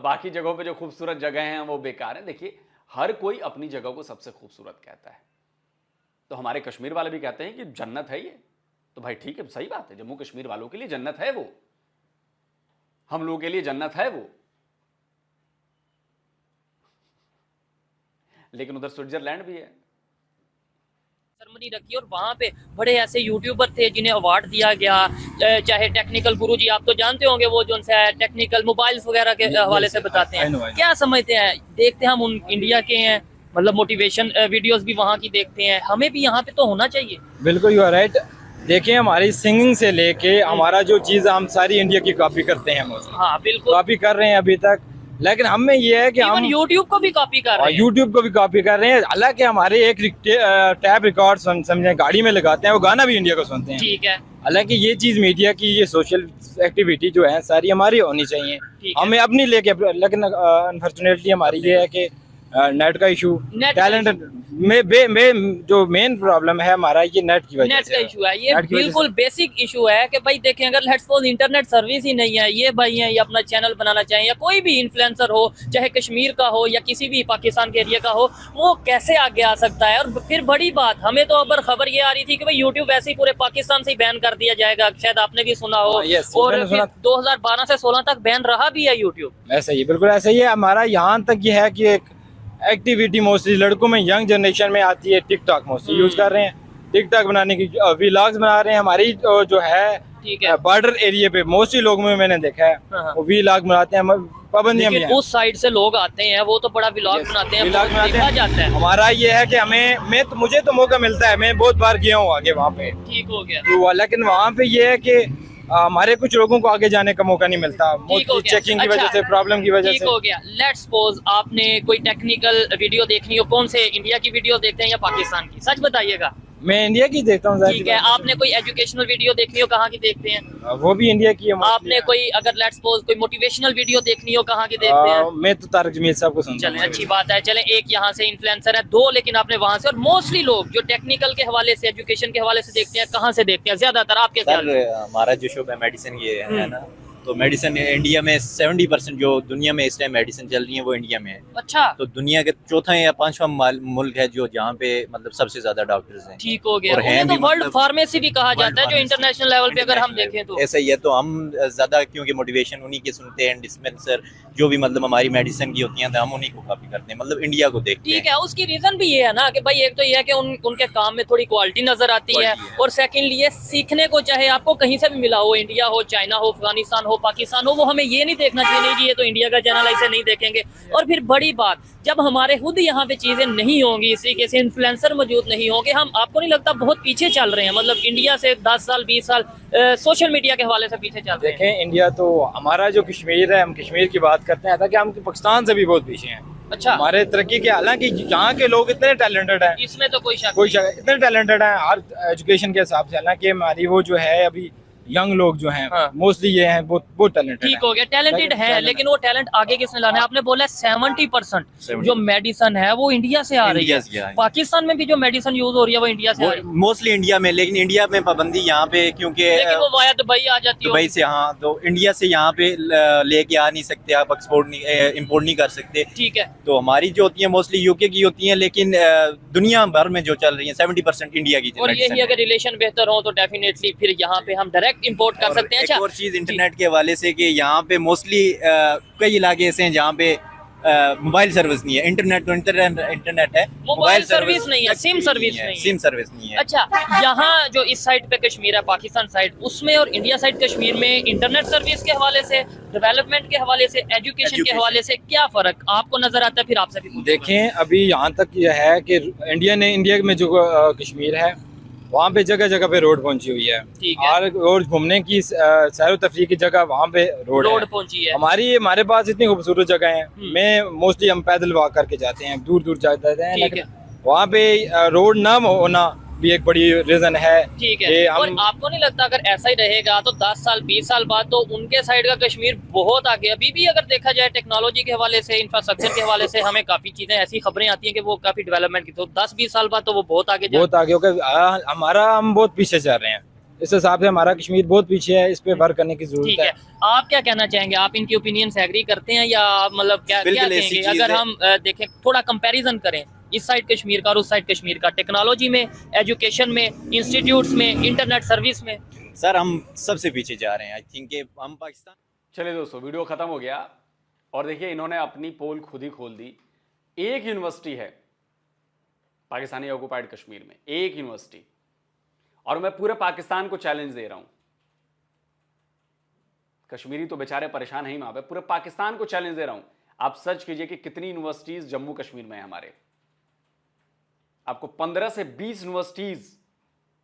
बाकी जगहों पे जो खूबसूरत जगह हैं वो बेकार हैं। देखिए, हर कोई अपनी जगह को सबसे खूबसूरत कहता है, तो हमारे कश्मीर वाले भी कहते हैं कि जन्नत है ये, तो भाई ठीक है, सही बात है, जम्मू कश्मीर वालों के लिए जन्नत है वो, हम लोगों के लिए जन्नत है वो। लेकिन उधर स्विट्जरलैंड भी है, सेरेमनी रखी और वहाँ पे बड़े ऐसे यूट्यूबर थे जिन्हें अवार्ड दिया गया, चाहे टेक्निकल गुरुजी, आप तो जानते होंगे, वो जो है टेक्निकल मोबाइल्स वगैरह के हवाले से बताते हैं। क्या समझते हैं, देखते हैं हम उन इंडिया के हैं, मतलब मोटिवेशन वीडियोस भी वहाँ की देखते हैं, हमें भी यहाँ पे तो होना चाहिए। बिल्कुल, यू आर राइट। देखिए, हमारी सिंगिंग से लेके हमारा जो चीज़, हम सारी इंडिया की कॉपी करते हैं, हाँ बिल्कुल कॉपी कर रहे हैं अभी तक, लेकिन हमें ये है कि हम यूट्यूब को भी कॉपी कर रहे हैं, यूट्यूब को भी कॉपी कर रहे हैं। हालांकि हमारे एक टैप रिकॉर्ड समझे गाड़ी में लगाते हैं, वो गाना भी इंडिया को सुनते हैं, ठीक है। हालांकि ये चीज मीडिया की, ये सोशल एक्टिविटी जो है सारी हमारी होनी चाहिए, हमें अपनी लेके, लेकिन अनफॉर्चुनेटली हमारी ये है कि नेट का इशू, टैलेंट में जो मेन प्रॉब्लम है हमारा, ये नेट की वजह से, नेट का इशू है। ये बिल्कुल बेसिक इशू है कि भाई देखें, अगर लेट्स सपोज इंटरनेट सर्विस ही नहीं है, ये भाई हैं, ये अपना चैनल बनाना चाहें, या कोई भी इन्फ्लुएंसर हो, चाहे कश्मीर का हो या किसी भी पाकिस्तान के एरिया का हो, वो कैसे आगे आ सकता है। और फिर बड़ी बात, हमें तो अब खबर ये आ रही थी कि भाई यूट्यूब ऐसे ही पूरे पाकिस्तान से बैन कर दिया जाएगा, शायद आपने भी सुना हो, और 2012 से 16 तक बैन रहा भी है यूट्यूब। ऐसा ही, बिल्कुल ऐसा ही है। हमारा यहाँ तक ये है कि एक एक्टिविटी मोस्टली लड़कों में, यंग जनरेशन में आती है, टिकटॉक मोस्टली यूज कर रहे हैं, टिकटॉक बनाने की, व्लॉग्स बना रहे हैं। हमारी जो है बॉर्डर एरिया पे मोस्टली लोगों में मैंने देखा है, वो व्लॉग बनाते हैं, पाबंदियां भी हैं। उस साइड से लोग आते हैं, वो तो बड़ा व्लॉग बनाते हैं, देखा जाता है। हमारा ये है कि मुझे तो मौका मिलता है, मैं बहुत बार गया हूँ आगे वहाँ पे, ठीक हो गया, तो लेकिन वहाँ पे ये है कि हमारे कुछ लोगों को आगे जाने का मौका नहीं मिलता, चेकिंग की वजह से, प्रॉब्लम की वजह से। ठीक हो गया। लेट्स सपोज आपने कोई टेक्निकल वीडियो देखनी हो, कौन से, इंडिया की वीडियो देखते हैं या पाकिस्तान की, सच बताइएगा। मैं इंडिया की देखता हूँ। ठीक है, आपने कोई एजुकेशनल वीडियो देखनी हो कहाँ की देखते हैं? वो भी इंडिया की है। आपने कोई अगर लेट्स सपोज कोई मोटिवेशनल वीडियो देखनी हो कहाँ की देखते हैं? मैं तो तारक जमील साहब को सुनता हूँ। चलें, अच्छी बात है। चलें, एक यहाँ से इन्फ्लुएंसर है, 2 लेकिन आपने वहां से, और मोस्टली लोग जो टेक्निकल के हवाले से, एजुकेशन के हवाले से देखते हैं, कहाँ से देखते हैं ज्यादातर आपके ख्याल सर में? हमारा जो शोबा है मेडिसिन की है ना, तो मेडिसिन इंडिया में 70% जो दुनिया में इस टाइम मेडिसिन चल रही है वो इंडिया में है। अच्छा, तो दुनिया के चौथा या पांचवा मुल्क है जो जहाँ पे मतलब सबसे ज्यादा डॉक्टर्स हैं। ठीक हो गया। और हैं उन्हें तो भी वर्ल्ड मतलब फार्मेसी भी कहा जाता है, जो pharmacy, इंटरनेशनल लेवल पे अगर हम देखें तो ऐसा ही है। तो हम ज्यादा क्योंकि मोटिवेशन उन्हीं के सुनते हैं, डिस्पेंसर जो भी मतलब हमारी मेडिसिन की होती हैं तो हम उन्हीं को कॉपी करते हैं, मतलब इंडिया को देखते हैं। ठीक है। उसकी रीजन भी ये है ना कि भाई एक तो ये है कि उनके काम में थोड़ी क्वालिटी नजर आती है, और सेकंडली ये सीखने को चाहे आपको कहीं से भी मिला हो, इंडिया हो, चाइना हो, अफगानिस्तान हो, पाकिस्तान हो, वो हमें ये नहीं देखना चाहिए नहीं जी ये तो इंडिया का चैनल है, इसे नहीं देखेंगे। और फिर बड़ी बात, जब हमारे खुद यहाँ पे चीजें नहीं होंगी, इस तरीके से इन्फ्लुएंसर मौजूद नहीं होंगे, हम आपको नहीं लगता बहुत पीछे चल रहे हैं? मतलब इंडिया से 10 साल 20 साल सोशल मीडिया के हवाले से पीछे चल रहे हैं। देखें इंडिया तो हमारा जो कश्मीर है, हम कश्मीर की बात करते हैं ताकि हम पाकिस्तान से भी बहुत पीछे हैं। अच्छा, हमारे तरक्की के, हालांकि यहाँ के लोग इतने टैलेंटेड हैं, इसमें तो कोई शक कोई इतने टैलेंटेड हैं हर एजुकेशन के हिसाब से। हालांकि हमारी वो जो है अभी यंग लोग जो हैं मोस्टली ये हैं बहुत टैलेंटेड। ठीक हो गया, टैलेंटेड है, लेकिन वो टैलेंट आगे किसने लाना है? आपने बोला 70% जो मेडिसिन है वो इंडिया से आ रही है। पाकिस्तान में भी जो मेडिसिन यूज हो रही है वो इंडिया से आ रही है, मोस्टली इंडिया में। लेकिन इंडिया में पाबंदी यहाँ पे क्योंकि लेकिन वो वाया दुबई आ जाती है। दुबई से, हाँ, तो इंडिया से यहाँ पे लेके आ नहीं सकते आप, एक्सपोर्ट नहीं, इम्पोर्ट नहीं कर सकते। ठीक है, तो हमारी जो होती है मोस्टली यूके की होती हैं, लेकिन दुनिया भर में जो चल रही है 70% इंडिया की। और यही अगर रिलेशन बेहतर हो तो डेफिनेटली फिर यहाँ पे हम डायरेक्ट इंपोर्ट कर सकते हैं। एक और चीज इंटरनेट के हवाले से कि यहाँ पे मोस्टली कई इलाके ऐसे हैं जहाँ पे मोबाइल सर्विस नहीं है। इंटरनेट तो इंटरनेट है, मोबाइल सर्विस नहीं है, सिम सर्विस नहीं है। सिम सर्विस नहीं है। अच्छा, यहाँ जो इस साइड पे कश्मीर है, पाकिस्तान साइड, उसमें और इंडिया साइड कश्मीर में इंटरनेट सर्विस के हवाले से, डेवलपमेंट के हवाले से, एजुकेशन के हवाले से क्या फर्क आपको नजर आता है? फिर आपसे भी देखें अभी यहाँ तक यह है कि इंडिया में जो कश्मीर है वहाँ पे जगह जगह पे रोड पहुंची हुई है, और रोड घूमने की सैर तफरीह की जगह वहाँ पे रोड पहुंची है। हमारे पास इतनी खूबसूरत जगह है, मैं मोस्टली हम पैदल वॉक करके जाते हैं, दूर दूर जाते हैं, लेकिन वहाँ पे रोड ना होना भी एक बड़ी रीजन है। ठीक है, और आपको नहीं लगता अगर ऐसा ही रहेगा तो 10 साल 20 साल बाद तो उनके साइड का कश्मीर बहुत आगे? अभी भी अगर देखा जाए टेक्नोलॉजी के हवाले से, इंफ्रास्ट्रक्चर के हवाले से, हमें काफी चीजें ऐसी खबरें आती हैं कि वो काफी डेवलपमेंट की, तो 10-20 साल बाद तो वो बहुत आगे होगा। हम बहुत पीछे चल रहे हैं, इस हिसाब से हमारा कश्मीर बहुत पीछे है, इस पे वर्क करने की जरूरत है। आप क्या कहना चाहेंगे? आप इनकी ओपिनियन से एग्री करते हैं या मतलब क्या कहेंगे अगर हम देखें, थोड़ा कंपैरिजन करें इस साइड कश्मीर का और उस साइड कश्मीर का, टेक्नोलॉजी में, एजुकेशन में, इंस्टीट्यूट्स में, इंटरनेट सर्विस में? सर हम सबसे पीछे जा रहे हैं, आई थिंक हम पाकिस्तान। चलिए दोस्तों, वीडियो खत्म हो गया और देखिए इन्होंने अपनी पोल खुद ही खोल दी। एक यूनिवर्सिटी है पाकिस्तानी ऑक्युपाइड कश्मीर में, एक यूनिवर्सिटी, और मैं पूरे पाकिस्तान को चैलेंज दे रहा हूं। कश्मीरी तो बेचारे परेशान है ही वहां पे, पूरे पाकिस्तान को चैलेंज दे रहा हूं। आप सर्च कीजिए कि कितनी यूनिवर्सिटीज जम्मू कश्मीर में है हमारे, आपको 15 से 20 यूनिवर्सिटीज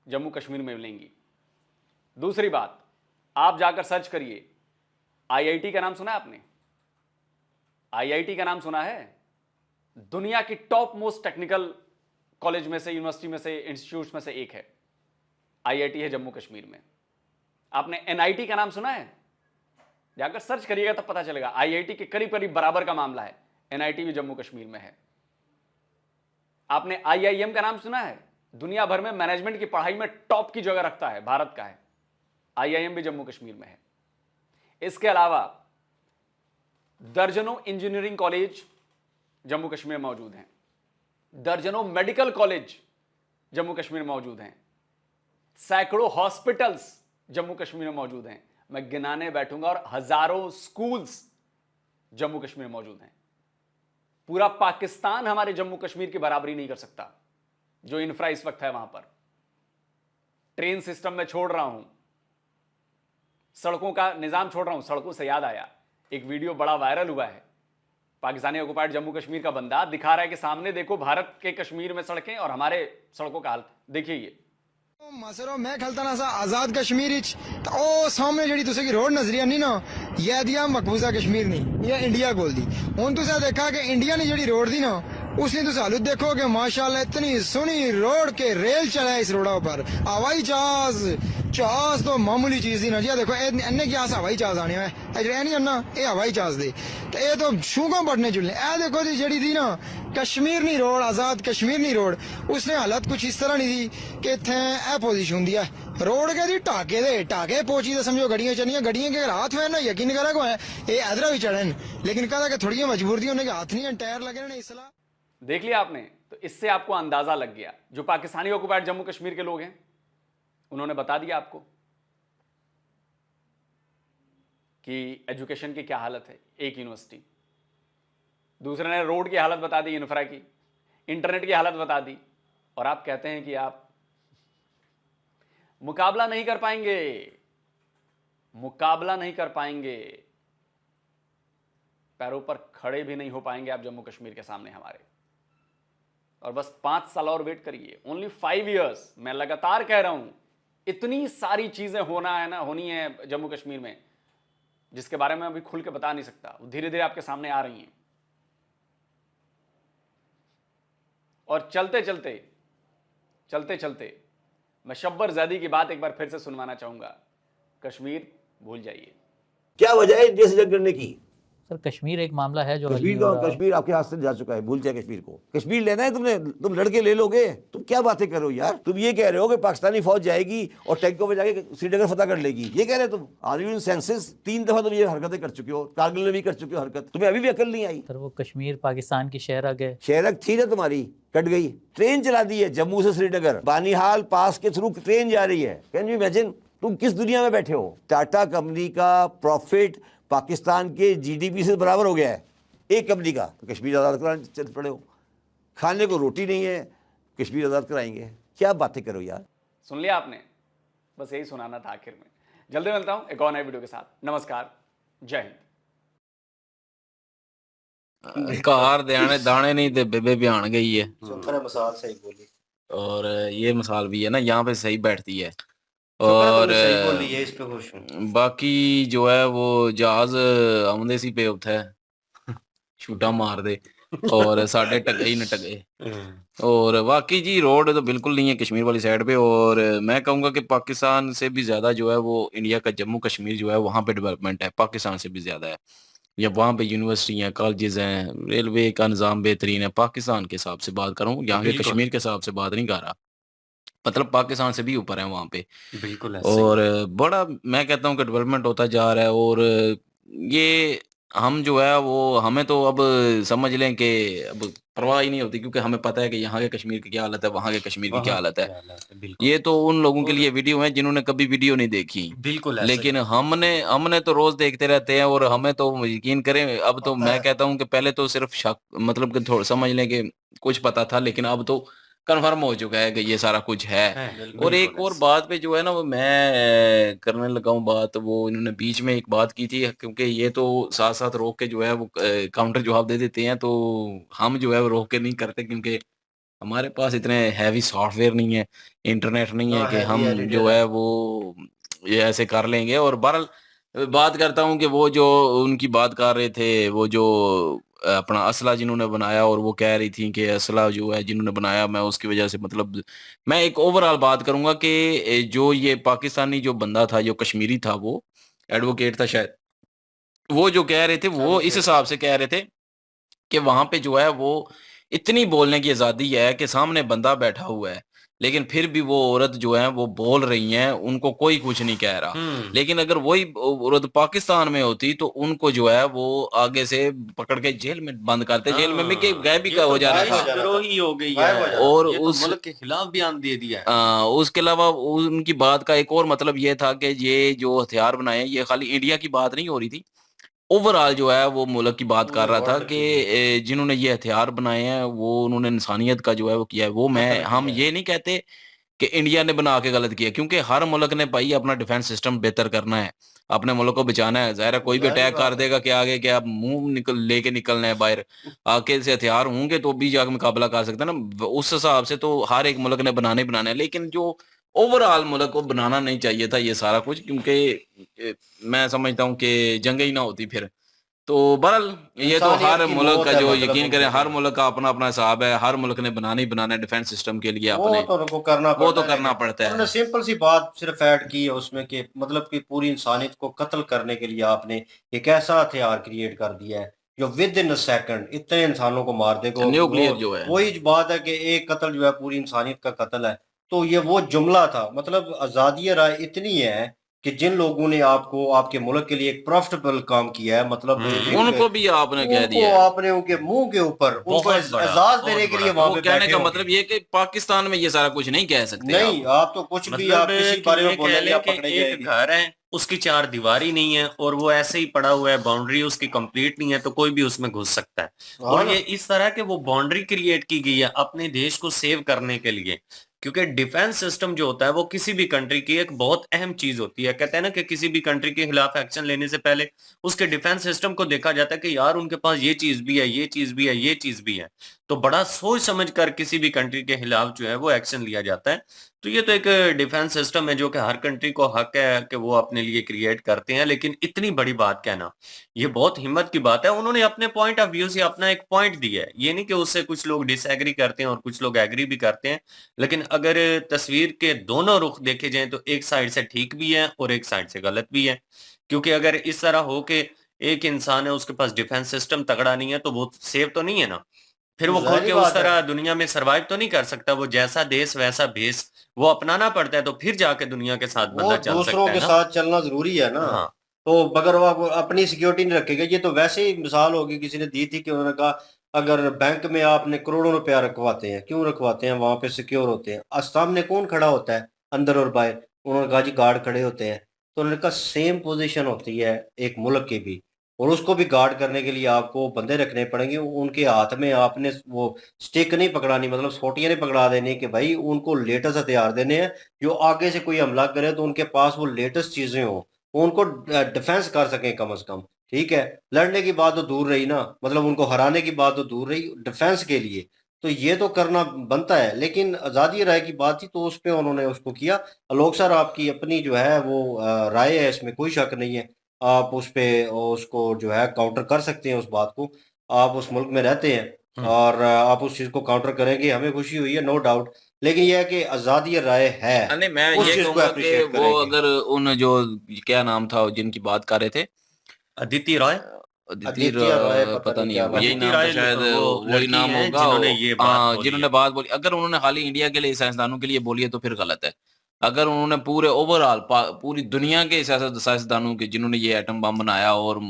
जम्मू कश्मीर में मिलेंगी। दूसरी बात, आप जाकर सर्च करिए, आईआईटी का नाम सुना है आपने? आईआईटी का नाम सुना है? दुनिया की टॉप मोस्ट टेक्निकल कॉलेज में से, यूनिवर्सिटी में से, इंस्टीट्यूट में से एक है। आईआईटी है जम्मू कश्मीर में। आपने एनआईटी का नाम सुना है? जाकर सर्च करिएगा तब पता चलेगा। आईआईटी के करीब करीब बराबर का मामला है, एनआईटी भी जम्मू कश्मीर में है। आपने आईआईएम का नाम सुना है? दुनिया भर में मैनेजमेंट की पढ़ाई में टॉप की जगह रखता है, भारत का है। आईआईएम भी जम्मू कश्मीर में है। इसके अलावा दर्जनों इंजीनियरिंग कॉलेज जम्मू कश्मीर में मौजूद हैं, दर्जनों मेडिकल कॉलेज जम्मू कश्मीर में मौजूद हैं, सैकड़ों हॉस्पिटल्स जम्मू कश्मीर में मौजूद हैं। मैं गिनाने बैठूंगा और हजारों स्कूल्स जम्मू कश्मीर में मौजूद हैं। पूरा पाकिस्तान हमारे जम्मू कश्मीर की बराबरी नहीं कर सकता जो इंफ्रा इस वक्त है वहां पर। ट्रेन सिस्टम में छोड़ रहा हूं, सड़कों का निजाम छोड़ रहा हूं। सड़कों से याद आया, एक वीडियो बड़ा वायरल हुआ है, पाकिस्तानी ऑक्युपाइड जम्मू कश्मीर का बंदा दिखा रहा है कि सामने देखो भारत के कश्मीर में सड़कें और हमारे सड़कों का हाल देखिए। ये मसरो मैं खलता ना सा आजाद कश्मीर तो ओ सामने जड़ी तुसे की रोड नजरी आनी ना, ये दिया मकबूजा कश्मीर नहीं, ये इंडिया कोल दी। हुन तुसे देखा कि इंडिया ने जड़ी रोड दी ना उसने तुम हालत देखो कि माशाल्लाह इतनी सोहनी रोड के रेल चला इस रोडा पर हवाई जहाज तो मामूली चीज ही ना जी देखो इन्ने क्या हवाई जहाज आने में नहीं ना ये हवाई जहाज दे तो ये तो शूगों बढ़ने जुलने ए देखो जी जड़ी थी ना कश्मीर नहीं रोड आजाद कश्मीर नहीं रोड उसने हालत कुछ इस तरह नहीं थी कि इतने ए पोजीशन दिया रोड के दी टाके पहुंची तो समझो गड्डियां चलियां गड्डियां के हाथ में ना यकीन करा को है ये इधर भी चढ़न लेकिन कहता कि थोड़ी मजबूर थी उन्हें हाथ नहीं टायर लगे ना इसला देख लिया आपने, तो इससे आपको अंदाजा लग गया जो पाकिस्तानी ऑक्युपाइड जम्मू कश्मीर के लोग हैं उन्होंने बता दिया आपको कि एजुकेशन की क्या हालत है। एक यूनिवर्सिटी, दूसरे ने रोड की हालत बता दी, इंफ्रा की, इंटरनेट की हालत बता दी, और आप कहते हैं कि आप मुकाबला नहीं कर पाएंगे, मुकाबला नहीं कर पाएंगे, पैरों पर खड़े भी नहीं हो पाएंगे आप जम्मू कश्मीर के सामने हमारे। और बस 5 साल और वेट करिए, ओनली 5 years। मैं लगातार कह रहा हूं इतनी सारी चीजें होनी है जम्मू कश्मीर में जिसके बारे में अभी खुल के बता नहीं सकता, धीरे धीरे आपके सामने आ रही हैं। और चलते चलते मैं शब्बर ज़ैदी की बात एक बार फिर से सुनवाना चाहूंगा, कश्मीर भूल जाइए। क्या वजह है इंडिया से जंग करने की? सर कश्मीर एक मामला है जो कश्मीर आपके हाथ से जा चुका है, भूल जाए कश्मीर को। कश्मीर लेना है तुमने, तुम लड़के ले लोगे। तुम क्या बातें कर रहे हो यार? तुम ये कह रहे हो कि पाकिस्तानी फौज जाएगी और टैंकों में जाके श्रीनगर फतह कर लेगी, ये कह रहे हो तुम? Are you in senses? 3 दफा तुम ये हरकतें कर चुके हो, कारगिल में भी कर चुके हो हरकत, तुम्हें अभी भी अकल नहीं आई? सर वो कश्मीर पाकिस्तान की शहरग है। शहरग थी ना तुम्हारी, कट गई। ट्रेन चला दी है जम्मू से श्रीनगर, बानीहाल पास के थ्रू ट्रेन जा रही है। Can you imagine? तुम किस दुनिया में बैठे हो? टाटा कंपनी का प्रॉफिट पाकिस्तान के जीडीपी से बराबर हो गया है, एक कंपनी का। तो कश्मीर आज़ाद कराने चल पड़े हो। खाने को रोटी नहीं है, कश्मीर आज़ाद कराएंगे? क्या बातें करो यार। सुन लिया आपने, बस यही सुनाना था आखिर में। जल्दी मिलता हूं एक और नए वीडियो के साथ। नमस्कार, जय हिंद। कार दाने नहीं थे, बेबे भी आन गई है। मिसाल सही बोली, और ये मिसाल भी है ना, यहाँ पे सही बैठती है। और सही बोली है, इस पे खुश हूं। बाकी जो है वो जहाज आमदे सी पे उठा है छूटा मार दे और साढ़े टगे ही न टगे। और बाकी जी रोड तो बिल्कुल नहीं है कश्मीर वाली साइड पे। और मैं कहूँगा कि पाकिस्तान से भी ज़्यादा जो है वो इंडिया का जम्मू कश्मीर जो है वहाँ पे डेवलपमेंट है, पाकिस्तान से भी ज़्यादा है। या वहाँ पे यूनिवर्सिटी हैं, कॉलेजेस हैं, रेलवे का निज़ाम बेहतरीन है। पाकिस्तान के हिसाब से बात करूँ, यहाँ के कश्मीर के हिसाब से बात नहीं कर रहा, मतलब पाकिस्तान से भी ऊपर है वहाँ पे। बिल्कुल। और बड़ा मैं कहता हूँ कि डेवलपमेंट होता जा रहा है। और ये हम जो है वो हमें तो अब समझ लें कि अब परवाह ही नहीं होती, क्योंकि हमें पता है कि यहाँ के कश्मीर की क्या हालत है, वहाँ के कश्मीर की क्या हालत है। ये तो उन लोगों के लिए वीडियो है जिन्होंने कभी वीडियो नहीं देखी। बिल्कुल। लेकिन हमने तो रोज देखते रहते हैं। और हमें तो यकीन करें, अब तो मैं कहता हूँ कि पहले तो सिर्फ शक, मतलब कि थोड़ा समझ लें कि कुछ पता था, लेकिन अब तो कन्फर्म हो चुका है कि ये सारा कुछ है। और एक और बात पे जो है ना वो मैं करने लगा हूँ बात, वो इन्होंने बीच में एक बात की थी, क्योंकि ये तो साथ साथ रोक के जो है वो काउंटर जवाब दे देते हैं, तो हम जो है वो रोक के नहीं करते, क्योंकि हमारे पास इतने हैवी सॉफ्टवेयर नहीं है, इंटरनेट नहीं है कि हम जो है वो ये ऐसे कर लेंगे। और बहरहाल बात करता हूँ कि वो जो उनकी बात कर रहे थे, वो जो अपना असला जिन्होंने बनाया, और वो कह रही थी कि असला जो है जिन्होंने बनाया, मैं उसकी वजह से, मतलब मैं एक ओवरऑल बात करूंगा कि जो ये पाकिस्तानी जो बंदा था, जो कश्मीरी था, वो एडवोकेट था शायद, वो जो कह रहे थे वो इस हिसाब से कह रहे थे कि वहां पे जो है वो इतनी बोलने की आज़ादी है कि सामने बंदा बैठा हुआ है, लेकिन फिर भी वो औरत जो है वो बोल रही हैं, उनको कोई कुछ नहीं कह रहा। लेकिन अगर वही औरत पाकिस्तान में होती तो उनको जो है वो आगे से पकड़ के जेल में बंद करते, जेल में भी गायब भी हो जा रहा था, ही हो गई है। और ये तो उस मुल्क के खिलाफ बयान दे दिया है। उसके अलावा उनकी बात का एक और मतलब ये था कि ये जो हथियार बनाए, ये खाली इंडिया की बात नहीं हो रही थी, ओवरऑल जो है वो मुल्क की बात कर रहा था कि जिन्होंने ये हथियार बनाए हैं वो उन्होंने इंसानियत का जो है वो किया है। वो हम ये नहीं कहते कि इंडिया ने बना के गलत किया, क्योंकि हर मुल्क ने भाई अपना डिफेंस सिस्टम बेहतर करना है, अपने मुल्क को बचाना है। ज़ाहिर है कोई भी अटैक कर देगा कि आगे क्या आप मुंह लेके निकलना है बाहर, आगे से हथियार होंगे तो भी जाकर मुकाबला कर सकते हैं ना। उस हिसाब से तो हर एक मुल्क ने बनाना है, लेकिन जो ओवरऑल मुल्क को बनाना नहीं चाहिए था ये सारा कुछ, क्योंकि मैं समझता हूँ कि जंग ही ना होती फिर, तो बहरहाल ये तो इंसानियत हर की मुल्क मौत का है, जो मतलब यकीन करें उनको हर मुल्क का अपना अपना हिसाब है, हर मुल्क ने बनाना ही बनाना है डिफेंस सिस्टम के लिए वो अपने, तो उनको करना वो पड़ता तो है। करना पड़ता उन्होंने है। सिंपल सी बात सिर्फ ऐड की है उसमें कि मतलब कि पूरी इंसानियत को कत्ल करने के लिए आपने एक ऐसा हथियार क्रिएट कर दिया है जो विद इन अ सेकंड इतने इंसानों को मार देगा। और वो न्यूक्लियर जो है, वही बात है कि एक कत्ल जो है पूरी इंसानियत का कत्ल है। तो ये वो जुमला था, मतलब आजादी राय इतनी है कि जिन लोगों ने आपको आपके मुल्क के लिए एक प्रॉफिटेबल काम किया है, मतलब उनको भी आपने कह उनको दिया है। आपने उनके मुंह के ऊपर उनको बहुत बड़ा, एजाज बहुत देने के बड़ा। लिए वहां वो पे कहने बैठे का होंगे। मतलब ये कि पाकिस्तान में ये सारा कुछ नहीं कह सकते नहीं, आप। आप तो कुछ भी मतलब आप किसी कि बारे ये में कह बोलेंगे लें आप कि पकड़े एक जाएंगे। घर है, उसकी चार दीवारी नहीं है और वो ऐसे ही पड़ा हुआ है, बाउंड्री उसकी कंप्लीट नहीं है, तो कोई भी उसमें घुस सकता है। हाँ और ना। ये इस तरह के वो बाउंड्री क्रिएट की गई है अपने देश को सेव करने के लिए, क्योंकि डिफेंस सिस्टम जो होता है वो किसी भी कंट्री की एक बहुत अहम चीज होती है। कहते हैं ना कि किसी भी कंट्री के खिलाफ एक्शन लेने से पहले उसके डिफेंस सिस्टम को देखा जाता है कि यार उनके पास ये चीज भी है, ये चीज भी है, ये चीज भी है। तो बड़ा सोच समझ कर किसी भी कंट्री के खिलाफ जो है वो एक्शन लिया जाता है। तो ये तो एक डिफेंस सिस्टम है जो कि हर कंट्री को हक है कि वो अपने लिए क्रिएट करते हैं। लेकिन इतनी बड़ी बात कहना, ये बहुत हिम्मत की बात है। उन्होंने अपने पॉइंट ऑफ व्यू से अपना एक पॉइंट दिया है, ये नहीं कि उससे कुछ लोग डिसएग्री करते हैं और कुछ लोग एग्री भी करते हैं। लेकिन अगर तस्वीर के दोनों रुख देखे जाएं तो एक साइड से ठीक भी है और एक साइड से गलत भी है। क्योंकि अगर इस तरह हो कि एक इंसान है उसके पास डिफेंस सिस्टम तगड़ा नहीं है तो वो सेफ तो नहीं है ना, फिर वो खुल जाहिर के उस बात है। तरह दुनिया में सरवाइव तो नहीं कर सकता। वो जैसा देश वैसा भेष वो अपनाना पड़ता है, तो फिर जाके दुनिया के साथ वो बंदा चल दूसरों सकता है के ना। साथ चलना जरूरी है ना। हाँ। तो अगर वो अपनी सिक्योरिटी नहीं रखेगा, ये तो वैसे ही मिसाल होगी किसी ने दी थी कि उन्होंने कहा अगर बैंक में आपने करोड़ों रुपया रखवाते हैं, क्यों रखवाते हैं, वहां पे सिक्योर होते हैं। सामने कौन खड़ा होता है अंदर और बाहर? उन्होंने कहा जी गार्ड खड़े होते हैं। तो उन्होंने कहा सेम पोजीशन होती है एक मुल्क की भी, और उसको भी गार्ड करने के लिए आपको बंदे रखने पड़ेंगे। उनके हाथ में आपने वो स्टिक नहीं पकड़ानी, मतलब सोटियां नहीं पकड़ा देनी कि भाई उनको लेटेस्ट हथियार देने हैं जो आगे से कोई हमला करे तो उनके पास वो लेटेस्ट चीजें हो, वो उनको डिफेंस कर सकें कम से कम। ठीक है, लड़ने की बात तो दूर रही ना, मतलब उनको हराने की बात तो दूर रही, डिफेंस के लिए तो ये तो करना बनता है। लेकिन आजादी राय की बात थी तो उस पे उन्होंने उसको किया। आलोक सर आपकी अपनी जो है वो राय है, इसमें कोई शक नहीं है। आप उस पे उसको जो है काउंटर कर सकते हैं उस बात को। आप उस मुल्क में रहते हैं और आप उस चीज को काउंटर करेंगे, हमें खुशी हुई है, नो डाउट। लेकिन यह है कि आजादी राय है, नहीं, मैं उस ये चीज को कहूंगा कि अप्रिशिएट वो करेंगे। अगर उन जो क्या नाम था जिनकी बात कर रहे थे, अदिति रॉय। अदिति आदित्य राय पता पता नहीं नहीं क्या होगा, नाम यही अदिति है। नाम था राय शायद, वो वही लड़की नाम हैं होगा। जिन्होंने ये बात बोली जिन्होंने है। बात बोली, अगर उन्होंने खाली इंडिया के लिए साइंसदानों के लिए बोली है तो फिर गलत है। अगर उन्होंने पूरे ओवरऑल पूरी दुनिया के साइंसदानों के जिन्होंने ये एटम बम बनाया और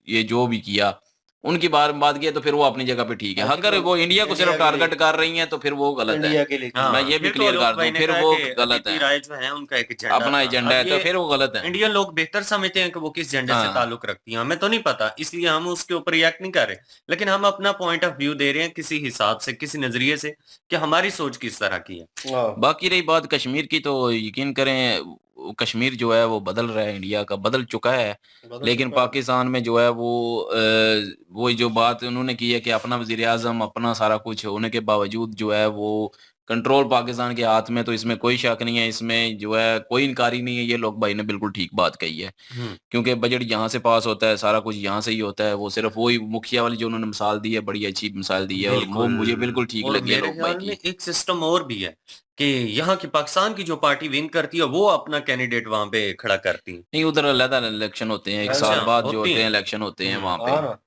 ये जो भी किया उनकी बात किया तो फिर वो अपनी जगह पे ठीक है। हाँ जी, अगर तो वो इंडिया को सिर्फ इंडिया के लिए, टारगेट कर रही हैं तो फिर वो गलत है। इंडिया के लिए मैं किया। हाँ, ये भी फिर तो क्लियर आलोक कर भाई दूं, ने फिर कहा वो कि गलत अदिति है, राय जो है उनका एक एजेंडा अपना था। एजेंडा है अब तो ये फिर वो गलत है। इंडियन लोग बेहतर समझते हैं कि वो किस जेंडर से हाँ, ताल्लुक रखती हैं, हमें तो नहीं पता, इसलिए हम उसके ऊपर रिएक्ट नहीं कर रहे। लेकिन हम अपना पॉइंट ऑफ व्यू दे रहे हैं किसी हिसाब से, किसी नजरिए से, कि हमारी सोच किस तरह की है। हाँ, बाकी रही बात कश्मीर की, तो यकीन करें वो कश्मीर जो है वो बदल रहा है, इंडिया का बदल चुका है। बदल लेकिन चुका है। पाकिस्तान में जो है वो जो बात उन्होंने की है कि अपना वज़ीर आज़म अपना सारा कुछ होने के बावजूद जो है वो कंट्रोल पाकिस्तान के हाथ में, तो इसमें कोई शक नहीं है, इसमें जो है कोई इनकारी नहीं है। ये लोग भाई ने बिल्कुल ठीक बात कही है, हम्म। क्योंकि बजट यहाँ से पास होता है, सारा कुछ यहाँ से ही होता है। वो सिर्फ वही मुखिया वाली जो उन्होंने मिसाल दी है, बड़ी अच्छी मिसाल दी है और वो मुझे बिल्कुल ठीक और लगी है मेरे लोग भाई ख्याल में की। एक सिस्टम और भी है कि यहाँ की पाकिस्तान की जो पार्टी विन करती है वो अपना कैंडिडेट वहां पे खड़ा करती है। नहीं, उधर अलग इलेक्शन होते हैं, एक है अच्छा, साल ना। बाद जो होती होते हैं हैं। इलेक्शन होते हैं वहां पे। हाँ ना,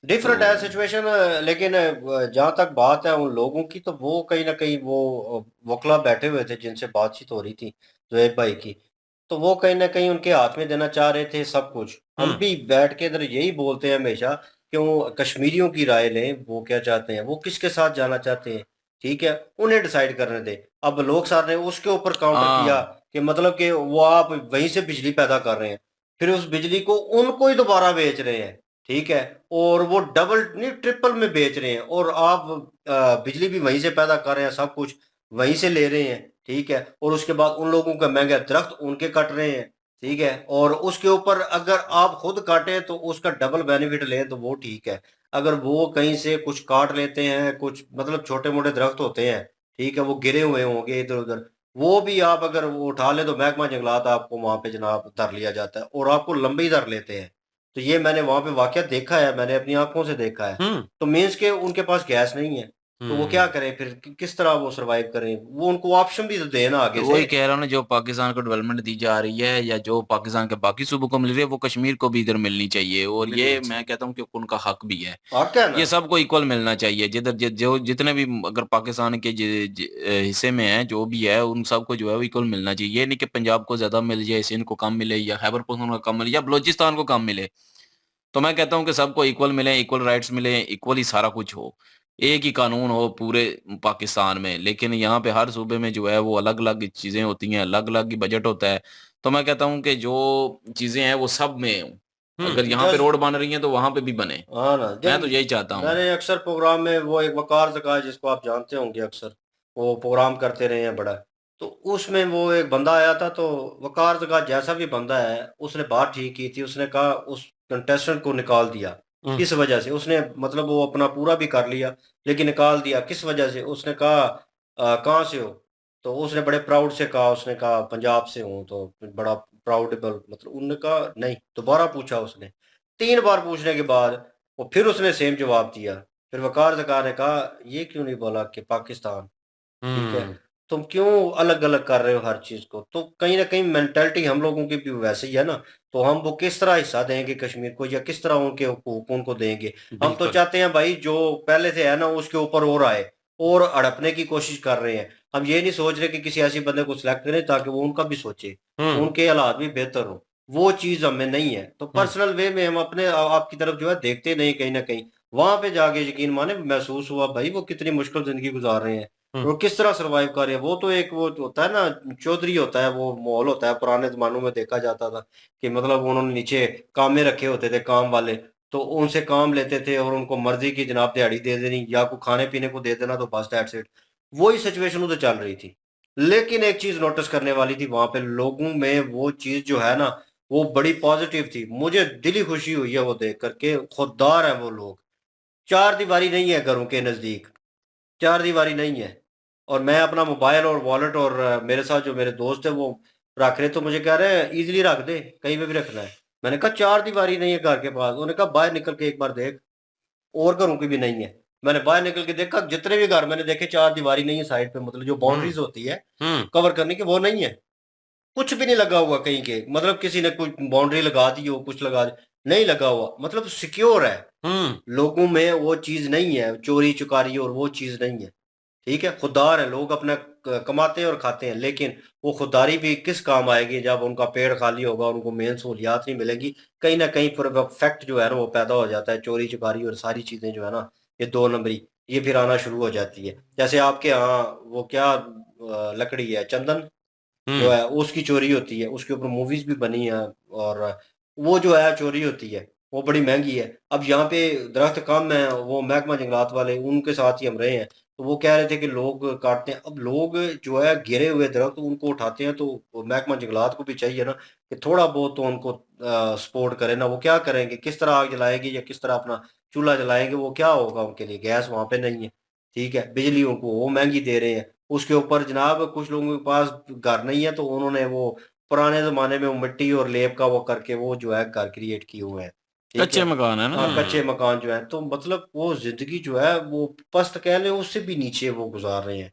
डिफरेंट है तो सिचुएशन। लेकिन जहाँ तक बात है उन लोगों की, तो वो कहीं ना कहीं वो वकला बैठे हुए थे जिनसे बातचीत हो रही थी जोएब भाई की, तो वो कहीं ना कहीं उनके हाथ में देना चाह रहे थे सब कुछ। हम भी बैठ के इधर यही बोलते हैं हमेशा कि वो कश्मीरियों की राय लें, वो क्या चाहते हैं, वो किसके साथ जाना चाहते हैं। ठीक है, उन्हें डिसाइड करने दें। अब लोग साहब ने उसके ऊपर काउंटर किया हाँ, कि मतलब कि वो आप वहीं से बिजली पैदा कर रहे हैं, फिर उस बिजली को उनको ही दोबारा बेच रहे हैं। ठीक है, और वो डबल नहीं ट्रिपल में बेच रहे हैं, और आप बिजली भी वहीं से पैदा कर रहे हैं, सब कुछ वहीं से ले रहे हैं। ठीक है, और उसके बाद उन लोगों का महंगा दरख्त उनके कट रहे हैं। ठीक है, और उसके ऊपर अगर आप खुद काटें तो उसका डबल बेनिफिट लें तो वो ठीक है। अगर वो कहीं से कुछ काट लेते हैं, कुछ मतलब छोटे मोटे दरख्त होते हैं, ठीक है, वो गिरे हुए होंगे इधर उधर, वो भी आप अगर वो उठा ले तो महकमा जंगलात आपको वहां पे जनाब धर लिया जाता है और आपको लंबी धर लेते हैं। तो ये मैंने वहां पे वाकया देखा है, मैंने अपनी आंखों से देखा है। तो मीन्स के उनके पास गैस नहीं है, तो वो क्या करें फिर, किस तरह वो सरवाइव करें? वो उनको ऑप्शन भी तो देना आगे तो से। वही कह रहा हूँ ना, जो पाकिस्तान को डेवलपमेंट दी जा रही है या जो पाकिस्तान के बाकी सूबों को मिल रही है वो कश्मीर को भी इधर मिलनी चाहिए, और ये मैं कहता हूँ कि उनका हक भी है। हक है ना? ये सबको इक्वल मिलना चाहिए, जिधर जो जितने भी अगर पाकिस्तान के हिस्से में है जो भी है, उन सबको जो है वो इक्वल मिलना चाहिए। ये नहीं कि पंजाब को ज्यादा मिल जाए, सिंध को कम मिले, या खैबर पख्तूनख्वा को कम मिले, या बलोचिस्तान को कम मिले। तो मैं कहता हूँ कि सबको इक्वल मिले, इक्वल राइट्स मिले, इक्वल ही सारा कुछ हो, एक ही कानून हो पूरे पाकिस्तान में। लेकिन यहाँ पे हर सूबे में जो है वो अलग अलग चीजें होती हैं, अलग अलग ही बजट होता है। तो मैं कहता हूँ कि जो चीजें हैं वो सब में हों। अगर यहाँ पे जैसे रोड बन रही है तो वहां पे भी बने। हाँ ना, मैं तो यही चाहता हूँ। मैंने अक्सर प्रोग्राम में वो एक वकार ज़का, जिसको आप जानते होंगे, अक्सर वो प्रोग्राम करते रहे हैं बड़ा, तो उसमें वो एक बंदा आया था, तो वकार ज़का जैसा भी बंदा है, उसने बात ठीक की थी। उसने कहा उस कंटेस्टेंट को निकाल दिया, किस वजह से? उसने मतलब वो अपना पूरा भी कर लिया लेकिन निकाल दिया, किस वजह से? उसने कहा कहाँ से हो? तो उसने बड़े प्राउड से कहा, उसने कहा पंजाब से हूँ। तो बड़ा प्राउडेबल, मतलब उन्होंने कहा नहीं। दोबारा पूछा उसने, 3 बार पूछने के बाद वो फिर उसने सेम जवाब दिया। फिर वकार ज़का ने कहा ये क्यों नहीं बोला कि पाकिस्तान, ठीक है? तुम क्यों अलग-अलग कर रहे हो हर चीज़ को? तो कहीं न कहीं मेंटालिटी हम लोगों की भी वैसे ही है ना, तो हम वो किस तरह हिस्सा देंगे कश्मीर को, या किस तरह उनके हुकूक उनको देंगे? हम तो चाहते हैं भाई जो पहले से है ना उसके ऊपर और आए, और हड़पने की कोशिश कर रहे हैं। हम ये नहीं सोच रहे कि किसी ऐसे बंदे को सिलेक्ट करें ताकि वो उनका भी सोचे, उनके हालात भी बेहतर हो। वो चीज़ हमें नहीं है। तो पर्सनल वे में हम अपने आपकी तरफ जो है देखते नहीं कहीं न कहीं। वहाँ पे जाके यकीन माने महसूस हुआ भाई वो कितनी मुश्किल ज़िंदगी गुज़ार रहे हैं। वो किस तरह सर्वाइव कर रहे हैं। वो तो एक वो होता है ना, चौधरी होता है, वो माहौल होता है, पुराने ज़मानों में देखा जाता था कि मतलब उन्होंने नीचे कामें रखे होते थे, काम वाले, तो उनसे काम लेते थे और उनको मर्ज़ी की जनाब दिहाड़ी दे देनी या को खाने-पीने को दे देना, तो बस दैट्स इट। वही सिचुएशन उधर चल रही थी। लेकिन एक चीज़ नोटिस करने वाली थी वहाँ पे लोगों में, वो चीज़ जो है ना, वो बड़ी पॉज़िटिव थी। मुझे दिली खुशी हुई है वो देख कर के, खुददार हैं वो लोग। चारदीवारी नहीं है घरों के नज़दीक, चारदीवारी नहीं है। और मैं अपना मोबाइल और वॉलेट और मेरे साथ जो मेरे दोस्त हैं वो रख रहे, तो मुझे कह रहे हैं ईज़िली रख दे, कहीं पे भी रखना है। मैंने कहा चारदीवारी नहीं है घर के पास। उन्होंने कहा बाहर निकल के एक बार देख, और घरों की भी नहीं है। मैंने बाहर निकल के देखा, जितने भी घर मैंने देखे चारदीवारी नहीं है साइड पे, मतलब जो बाउंड्रीज़ होती है कवर करने की, वो नहीं है। कुछ भी नहीं लगा हुआ कहीं के, मतलब किसी ने कोई बाउंड्री लगा दी हो, कुछ लगा दी, नहीं लगा हुआ, मतलब सिक्योर है। लोगों में वो चीज़ नहीं है, चोरी-चुकारी और वो चीज़ नहीं है। ठीक है? खुददार हैं लोग, अपना कमाते हैं और खाते हैं, लेकिन वो खुददारी भी किस काम आएगी जब उनका पेट खाली होगा और उनको मेन सहूलियात नहीं मिलेंगी। कहीं न कहीं फैक्ट जो है ना वो पैदा हो जाता है, चोरी-चुकारी और सारी चीज़ें जो है ना, ये 2 नंबरी, ये फिर आना शुरू हो जाती है। जैसे आपके यहाँ वो क्या लकड़ी है, चंदन जो है उसकी चोरी होती है, उसके ऊपर मूवीज़ भी बनी हैं, और वो जो है चोरी होती है, वो बड़ी महँगी है। अब यहाँ पे दरख्त कम हैं, वो महकमा जंगलात वाले उनके साथ ही हम रहे हैं, तो वो कह रहे थे कि लोग काटते हैं। अब लोग जो है गिरे हुए दरख्त उनको उठाते हैं, तो वो महकमा जंगलात को भी चाहिए ना कि थोड़ा बहुत तो उनको सपोर्ट करें ना। वो क्या करेंगे? किस तरह आग जलाएँगे या किस तरह अपना चूल्हा जलाएँगे? वो क्या होगा उनके लिए? गैस वहाँ पे नहीं है, ठीक है? बिजली उनको वो महँगी दे रहे हैं। उसके ऊपर जनाब कुछ लोगों के पास घर नहीं है, तो उन्होंने वो पुराने ज़माने में वो मिट्टी और लेप का वो करके वो जो है घर क्रिएट किए हुए हैं, ठीक कच्चे है? मकान है ना। हाँ, कच्चे मकान जो हैं, तो मतलब वो ज़िंदगी जो है वो पस्त कह लें, उससे भी नीचे वो गुज़ार रहे हैं।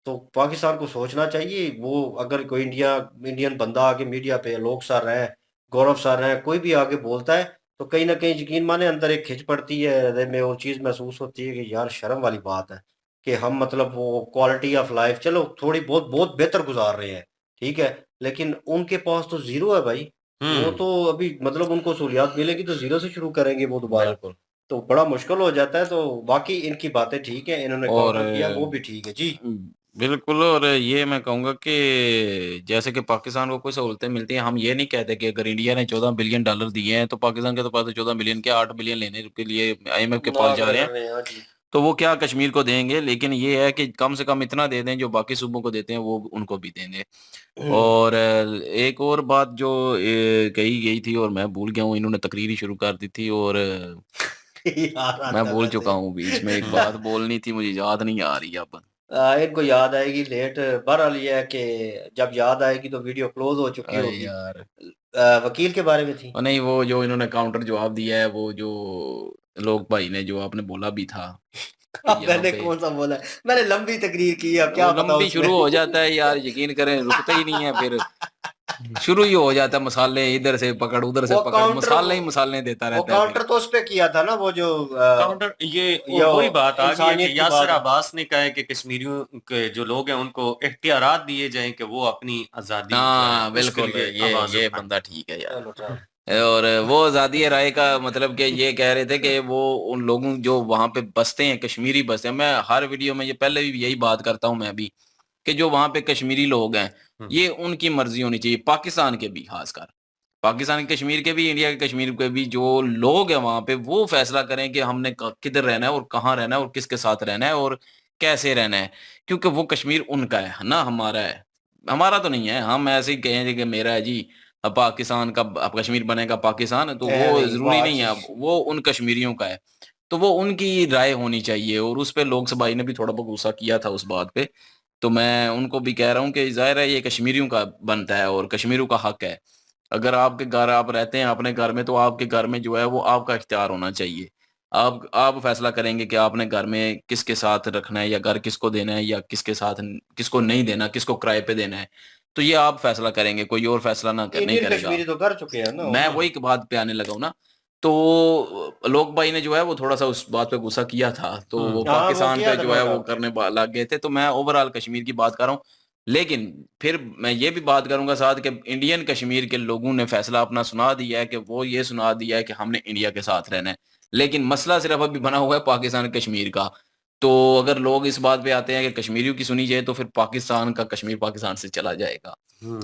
तो पाकिस्तान को सोचना चाहिए, वो अगर कोई इंडियन बंदा आके मीडिया पे लोग सर हैं, गौरव सर हैं, कोई भी आके बोलता है, तो कहीं न कहीं यकीन माने अंदर एक खिच पड़ती है हृदय में, और चीज़ महसूस होती है कि यार शर्म वाली बात है कि हम मतलब वो क्वालिटी ऑफ लाइफ चलो थोड़ी बहुत बहुत बेहतर गुज़ार रहे हैं, ठीक है? लेकिन उनके पास तो ज़ीरो है भाई। वो तो अभी मतलब उनको सहूलियात मिलेगी तो ज़ीरो से शुरू करेंगे वो दोबारा। बिल्कुल। तो बड़ा मुश्किल हो जाता है, तो बाकी इनकी बातें ठीक हैं, इन्होंने और काउंटर किया वो भी ठीक है। जी। बिल्कुल, और ये मैं कहूँगा कि जैसे कि पाकिस्तान को कोई सहूलतें मिलती हैं, हम ये नहीं कहते कि अगर इंडिया ने $14 बिलियन दिए हैं, तो पाकिस्तान के तो पास तो 14 बिलियन क्या 8 बिलियन लेने के लिए आईएमएफ के पास जा नाखड़े रहे कर हैं। रहे हैं, हाँ जी। तो वो क्या कश्मीर को देंगे, लेकिन ये है कि कम से कम इतना दे दें जो बाकी सूबों को देते हैं, वो उनको भी देंगे। हुँ। और एक और बात जो कही गई थी और मैं भूल गया हूँ, इन्होंने तकरीर ही शुरू कर दी थी, और याद मैं आता है भूल चुका वैसे। हूँ, बीच में एक बात बोलनी थी, मुझे याद नहीं आ रही अब। इनको याद आएगी लेट। बहरहाल ये है कि जब याद आएगी तो वीडियो क्लोज हो चुकी अरे होगी। यार वकील के बारे में थी। और नहीं, वो जो इन्होंने काउंटर जवाब दिया है, वो जो लोग भाई ने जो आपने बोला भी था यहाँ मैंने पे, कौन सा बोला है? मैंने लंबी तकरीर की है, अब क्या वो पता लंबी उसमें। शुरू हो जाता है यार, यकीन करें रुकता ही नहीं है, फिर शुरू ही हो जाता है, मसाले इधर से पकड़ उधर से वो पकड़, काउंटर मसाले ही मसाले देता वो रहता है फिर। काउंटर तो उस पे किया था ना, वो जो काउंटर ये यो वही बात आ गई है इंसानियत कि की यासर बात। अब्बास ने कहा है कि कश्मीरियों के जो लोग हैं उनको इख्तियारात दिए जाएं कि वो अपनी आजादी जो है हाँ उसके बिल्कुल, लिए आवाज ये उठाएं। बंदा ठीक है यार। चलो चलो। और वो आज़ादी राय का मतलब कि ये कह रहे थे कि वो उन लोगों जो वहां पे बसते हैं, कश्मीरी बसते हैं, मैं हर वीडियो में ये पहले भी यही बात करता हूँ मैं भी, कि जो वहां पे कश्मीरी लोग हैं, ये उनकी मर्जी होनी चाहिए, पाकिस्तान के भी खासकर, पाकिस्तान के कश्मीर के भी, इंडिया के कश्मीर के भी, जो लोग हैं वहां पे वो फैसला करें कि हमने किधर रहना है और कहाँ रहना है और किसके साथ रहना है और कैसे रहना है, क्योंकि वो कश्मीर उनका है ना, हमारा है। हमारा तो नहीं है, हम ऐसे ही कहें कि मेरा है जी, अब पाकिस्तान का, अब कश्मीर बनेगा पाकिस्तान, तो वो नहीं जरूरी बात नहीं है, अब वो उन कश्मीरियों का है, तो वो उनकी राय होनी चाहिए। और उस पे लोकसभा ने भी थोड़ा बहुत गुस्सा किया था उस बात पे, तो मैं उनको भी कह रहा हूँ कि ज़ाहिर है ये कश्मीरियों का बनता है और कश्मीरियों का हक है। अगर आपके घर आप रहते हैं अपने घर में, तो आपके घर में जो है वो आपका इख्तियार होना चाहिए। आप फैसला करेंगे कि आपने घर में किसके साथ रखना है, या घर किसको देना है, या किसके साथ किसको नहीं देना, किसको किराए पे देना है। तो ये आप फैसला करेंगे, कोई और फैसला नहीं इंडियन करेगा। कश्मीरी तो कर चुके हैं ना वो मैं ना। वही बात पे आने लगा हूँ ना। तो लोक भाई ने जो है वो थोड़ा सा उस बात पे गुस्सा किया था, तो वो हाँ वो पाकिस्तान किया पे था जो नो है वो डाउट। करने लग गए थे, तो मैं ओवरऑल कश्मीर की बात कर रहा हूँ। लेकिन फिर मैं ये भी बात करूंगा साथ कि इंडियन कश्मीर के लोगों ने फैसला अपना सुना दिया है, कि वो ये सुना दिया है कि हमने इंडिया के साथ रहना है, लेकिन मसला सिर्फ अभी बना हुआ है पाकिस्तान कश्मीर का। तो अगर लोग इस बात पे आते हैं कि कश्मीरियों की सुनी जाए, तो फिर पाकिस्तान का कश्मीर पाकिस्तान से चला जाएगा।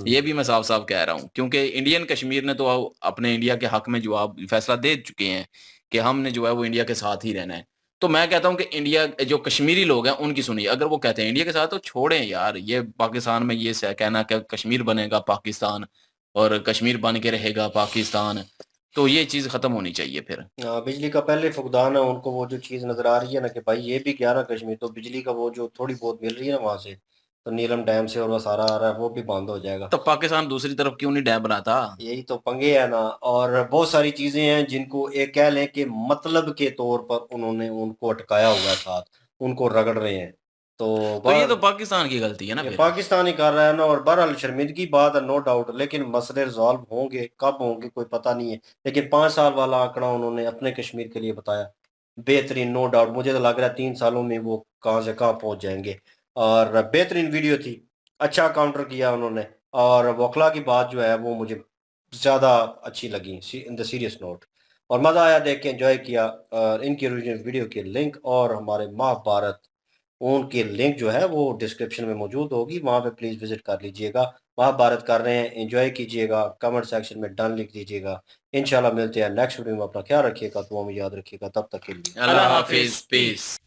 ये भी मैं साफ साफ कह रहा हूँ, क्योंकि इंडियन कश्मीर ने तो अपने इंडिया के हक में जो आप फैसला दे चुके हैं कि हमने जो है वो इंडिया के साथ ही रहना है। तो मैं कहता हूँ कि इंडिया जो कश्मीरी लोग हैं उनकी सुनिए, अगर वो कहते हैं इंडिया के साथ, तो छोड़ें यार ये पाकिस्तान में ये कहना कि कश्मीर बनेगा पाकिस्तान और कश्मीर बन के रहेगा पाकिस्तान, तो ये चीज खत्म होनी चाहिए फिर। हाँ, बिजली का पहले फुकदान है उनको, वो जो चीज़ नज़र आ रही है ना कि भाई ये भी गया ना कश्मीर, तो बिजली का वो जो थोड़ी बहुत मिल रही है ना वहाँ से, तो नीलम डैम से और वो सारा आ रहा है, वो भी बंद हो जाएगा। तो पाकिस्तान दूसरी तरफ क्यों नहीं डैम बनाता? यही तो पंगे है ना। और बहुत सारी चीज़ें हैं जिनको एक कह लें कि मतलब के तौर पर उन्होंने उनको अटकाया हुआ है साथ, उनको रगड़ रहे हैं। तो तो ये तो बहर पाकिस्तान की गलती है ना ये फिर। पाकिस्तान ही कर रहा है ना। और बहरहाल शर्मिंदगी बात है नो डाउट, लेकिन मसले रिजॉल्व होंगे, कब होंगे कोई पता नहीं है। लेकिन 5 साल वाला आंकड़ा उन्होंने अपने कश्मीर के लिए बताया, बेहतरीन नो डाउट। मुझे तो लग रहा है 3 सालों में वो कहाँ से कहाँ पहुंच जाएंगे। और बेहतरीन वीडियो थी, अच्छा काउंटर किया उन्होंने। और वकला की बात जो है वो मुझे ज़्यादा अच्छी लगी इन द सीरियस नोट, और मज़ा आया देख के, एंजॉय किया। और इनकी ओरिजिनल वीडियो के लिंक और हमारे महाभारत उनकी लिंक जो है वो डिस्क्रिप्शन में मौजूद होगी, वहाँ पे प्लीज़ विजिट कर लीजिएगा। महाभारत कर रहे हैं, एंजॉय कीजिएगा, कमेंट सेक्शन में डन लिख दीजिएगा। इंशाल्लाह मिलते हैं नेक्स्ट वीडियो में। अपना ख्याल रखिएगा, तो हमें याद रखिएगा, तब तक के लिए अल्लाह हाफिज, पीस।